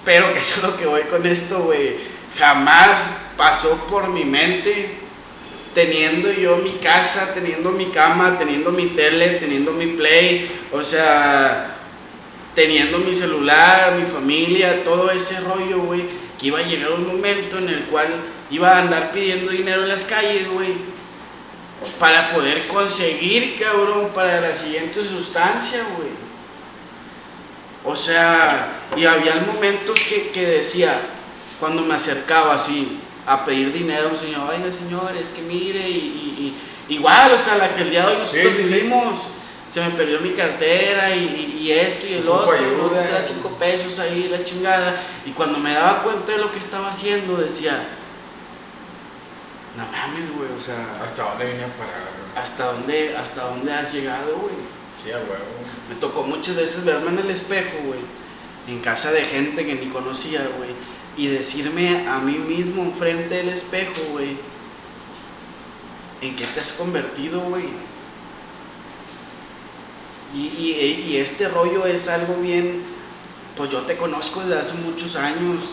Pero que eso es lo que voy con esto, güey. Jamás pasó por mi mente, teniendo yo mi casa, teniendo mi cama, teniendo mi tele, teniendo mi play, o sea, teniendo mi celular, mi familia, todo ese rollo, güey, que iba a llegar un momento en el cual iba a andar pidiendo dinero en las calles, güey, para poder conseguir, cabrón, para la siguiente sustancia, güey. O sea, y había momentos que decía, cuando me acercaba así a pedir dinero a un señor, oiga señor, es que mire, igual, o sea, la que el día de hoy nosotros vivimos, se me perdió mi cartera y esto y el otro, no tendrá 5 pesos ahí, la chingada, y cuando me daba cuenta de lo que estaba haciendo, decía, no mames, güey, o sea... ¿Hasta dónde vine a parar, güey? ¿Hasta dónde has llegado, güey? Sí, a huevo. Me tocó muchas veces verme en el espejo, güey, en casa de gente que ni conocía, güey, y decirme a mí mismo enfrente del espejo, güey, ¿en qué te has convertido, güey? Y este rollo es algo bien, pues yo te conozco desde hace muchos años,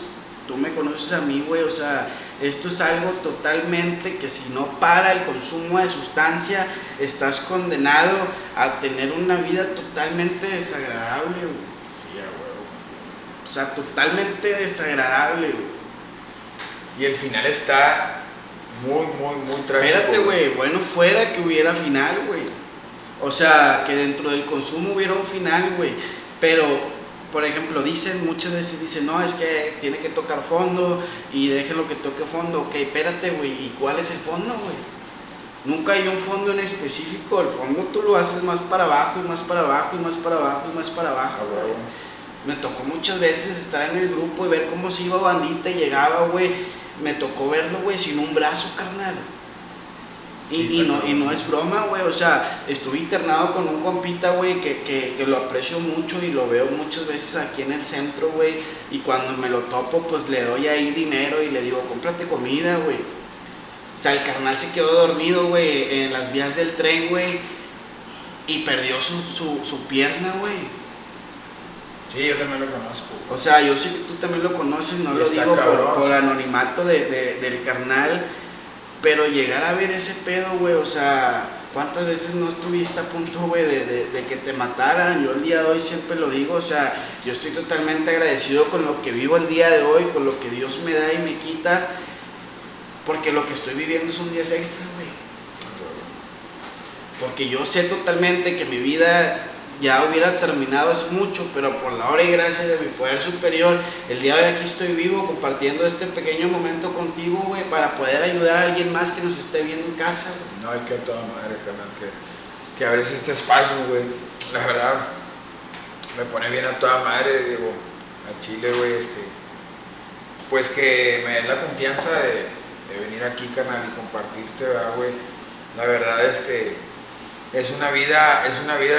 tú me conoces a mí, güey, o sea, Esto es algo totalmente que si no para el consumo de sustancia, estás condenado a tener una vida totalmente desagradable, güey. Sí, a huevo. O sea, totalmente desagradable, güey. Y el final está muy trágico. Espérate, güey, bueno fuera que hubiera final, güey. O sea, que dentro del consumo hubiera un final, güey. Pero por ejemplo, muchas veces dicen, no, es que tiene que tocar fondo y déjenlo que toque fondo. Ok, espérate, güey, ¿y cuál es el fondo, güey? Nunca hay un fondo en específico. El fondo tú lo haces más para abajo y más para abajo y más para abajo y más para abajo. Ah, güey. Me tocó muchas veces estar en el grupo y ver cómo se iba bandita y llegaba, güey. Me tocó verlo, güey, sin un brazo, carnal. Y no es broma, güey, o sea, estuve internado con un compita, güey, que lo aprecio mucho y lo veo muchas veces aquí en el centro, güey, y cuando me lo topo, pues le doy ahí dinero y le digo, cómprate comida, güey. O sea, el carnal se quedó dormido, güey, en las vías del tren, güey, y perdió su pierna, güey. Sí, yo también lo conozco. O sea, yo sé que tú también lo conoces, no lo digo por anonimato del carnal. Pero llegar a ver ese pedo, güey, o sea, ¿cuántas veces no estuviste a punto, güey, de que te mataran? Yo el día de hoy siempre lo digo, o sea, yo estoy totalmente agradecido con lo que vivo el día de hoy, con lo que Dios me da y me quita, porque lo que estoy viviendo son días extra, güey. Porque yo sé totalmente que mi vida ya hubiera terminado hace mucho, pero por la obra y gracia de mi poder superior, el día de hoy aquí estoy vivo compartiendo este pequeño momento contigo, güey, para poder ayudar a alguien más que nos esté viendo en casa, güey. No, hay que a toda madre, carnal, que abres este espacio, güey. La verdad, me pone bien a toda madre, digo, a Chile, güey, pues que me des la confianza de venir aquí, carnal, y compartirte, ¿verdad, güey? La verdad, es una vida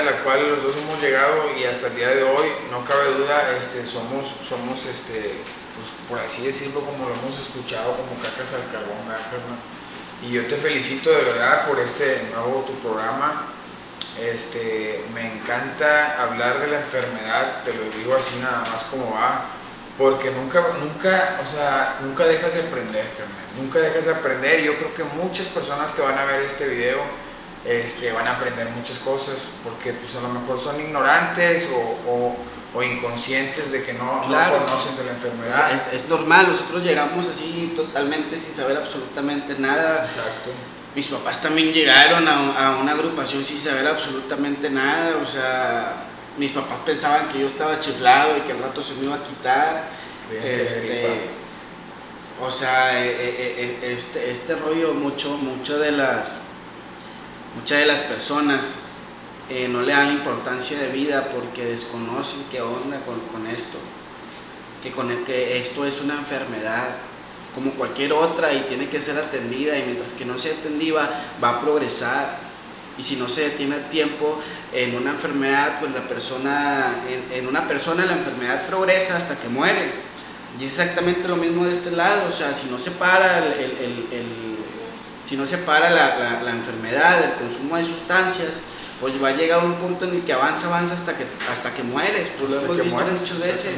a la cual los dos hemos llegado y hasta el día de hoy, no cabe duda, somos pues por así decirlo, como lo hemos escuchado, como cacas al carbón, ¿verdad? Y yo te felicito de verdad por tu programa. Me encanta hablar de la enfermedad, te lo digo así nada más como va, porque nunca dejas de aprender, carnal, nunca dejas de aprender. Yo creo que muchas personas que van a ver este video van a aprender muchas cosas, porque pues a lo mejor son ignorantes o inconscientes de que no conocen de la enfermedad. Es normal, nosotros llegamos así totalmente sin saber absolutamente nada. Exacto. Mis papás también llegaron a una agrupación sin saber absolutamente nada, o sea, mis papás pensaban que yo estaba chiflado y que al rato se me iba a quitar. O sea, este rollo, muchas de las personas no le dan importancia de vida porque desconocen qué onda con esto, que esto es una enfermedad como cualquier otra y tiene que ser atendida, y mientras que no sea atendida va a progresar, y si no se detiene a tiempo en una enfermedad, pues en una persona la enfermedad progresa hasta que muere. Y es exactamente lo mismo de este lado, o sea, si no se para si no se para la enfermedad, el consumo de sustancias, pues va a llegar a un punto en el que avanza hasta que mueres, pues lo hemos visto muchas veces.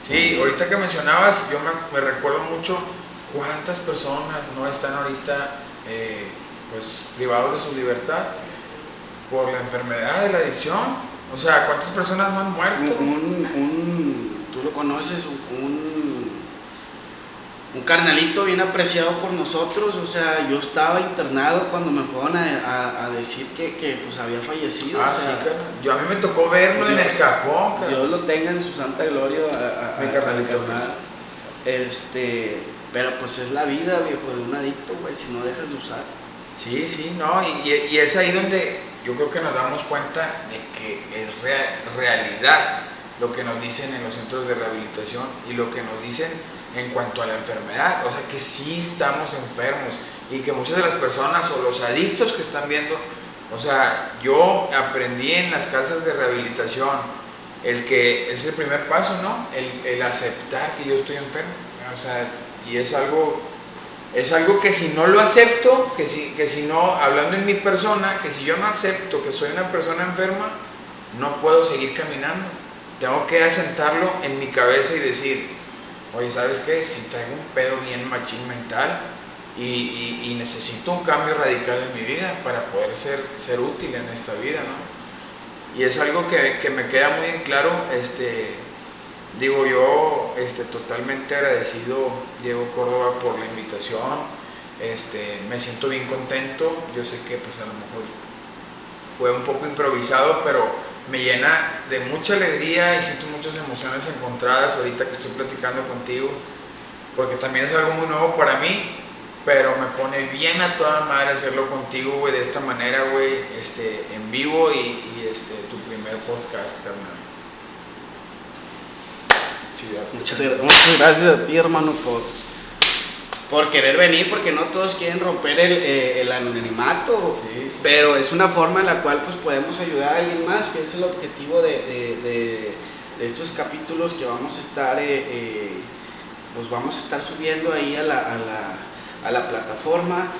Sí, ahorita que mencionabas, yo me recuerdo mucho cuántas personas no están ahorita pues privados de su libertad por la enfermedad de la adicción. O sea, ¿cuántas personas no han muerto? Tú lo conoces, un carnalito bien apreciado por nosotros, o sea, yo estaba internado cuando me fueron a decir que pues había fallecido. Ah, o sea, sí, carnal. Yo a mí me tocó verlo en el cajón, carnal. Dios lo tenga en su santa gloria Mi carnalito, carnal. Pero pues es la vida, viejo, de un adicto, güey, si no dejas de usar. Sí, no, y es ahí donde yo creo que nos damos cuenta de que es realidad lo que nos dicen en los centros de rehabilitación y lo que nos dicen en cuanto a la enfermedad. O sea, que sí estamos enfermos y que muchas de las personas o los adictos que están viendo, o sea, yo aprendí en las casas de rehabilitación el que es el primer paso, ¿no? El aceptar que yo estoy enfermo. O sea, y es algo que si no lo acepto, que si no, hablando en mi persona, que si yo no acepto que soy una persona enferma, no puedo seguir caminando. Tengo que asentarlo en mi cabeza y decir, oye, ¿sabes qué? Si traigo un pedo bien machín mental y necesito un cambio radical en mi vida para poder ser útil en esta vida, ¿no? Y es algo que me queda muy en claro, digo yo, totalmente agradecido, Diego Córdoba, por la invitación. Me siento bien contento. Yo sé que pues a lo mejor fue un poco improvisado, pero me llena de mucha alegría y siento muchas emociones encontradas ahorita que estoy platicando contigo, porque también es algo muy nuevo para mí, pero me pone bien a toda madre hacerlo contigo, güey, de esta manera, güey, en vivo y tu primer podcast, carnal. Muchas gracias a ti, hermano, por querer venir, porque no todos quieren romper el anonimato, Sí. pero es una forma en la cual pues podemos ayudar a alguien más, que es el objetivo de estos capítulos que vamos a estar pues vamos a estar subiendo ahí a la plataforma.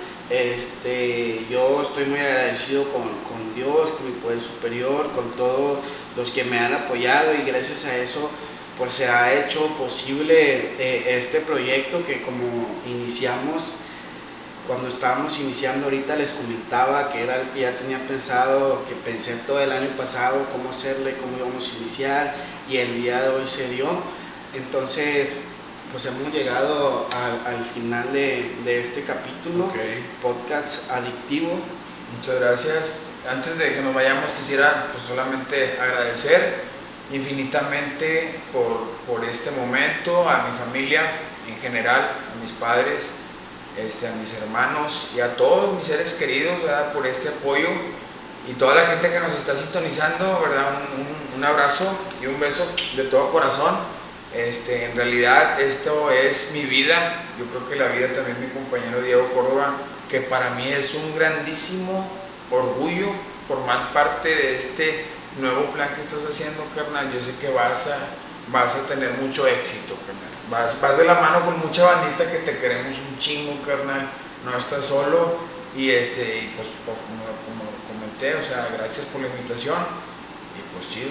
Yo estoy muy agradecido con Dios, con mi poder superior, con todos los que me han apoyado, y gracias a eso pues se ha hecho posible este proyecto que, como iniciamos, cuando estábamos iniciando ahorita les comentaba que era algo que ya tenía pensado, que pensé todo el año pasado cómo hacerle, cómo íbamos a iniciar, y el día de hoy se dio. Entonces pues hemos llegado al final de este capítulo, Okay. Podcast Adictivo. Muchas gracias. Antes de que nos vayamos, quisiera pues solamente agradecer infinitamente por este momento a mi familia en general, a mis padres, a mis hermanos y a todos mis seres queridos, ¿verdad? Por este apoyo, y toda la gente que nos está sintonizando, ¿verdad? Un abrazo y un beso de todo corazón. En realidad esto es mi vida, yo creo que la vida también mi compañero Diego Córdoba, que para mí es un grandísimo orgullo formar parte de este nuevo plan que estás haciendo, carnal. Yo sé que vas a tener mucho éxito, carnal. Vas de la mano con mucha bandita que te queremos un chingo, carnal. No estás solo, y pues como comenté, o sea, gracias por la invitación, y pues chido.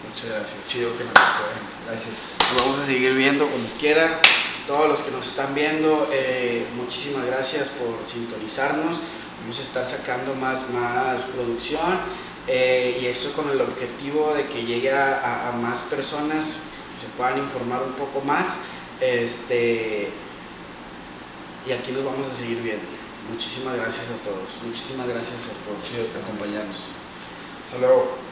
Muchas gracias. Chido que nos pueden. Gracias. Nos vamos a seguir viendo como quiera. Todos los que nos están viendo, muchísimas gracias por sintonizarnos. Vamos a estar sacando más producción, y esto con el objetivo de que llegue a más personas, que se puedan informar un poco más. Y aquí nos vamos a seguir viendo. Muchísimas gracias a todos. Muchísimas gracias por acompañarnos. Hasta luego.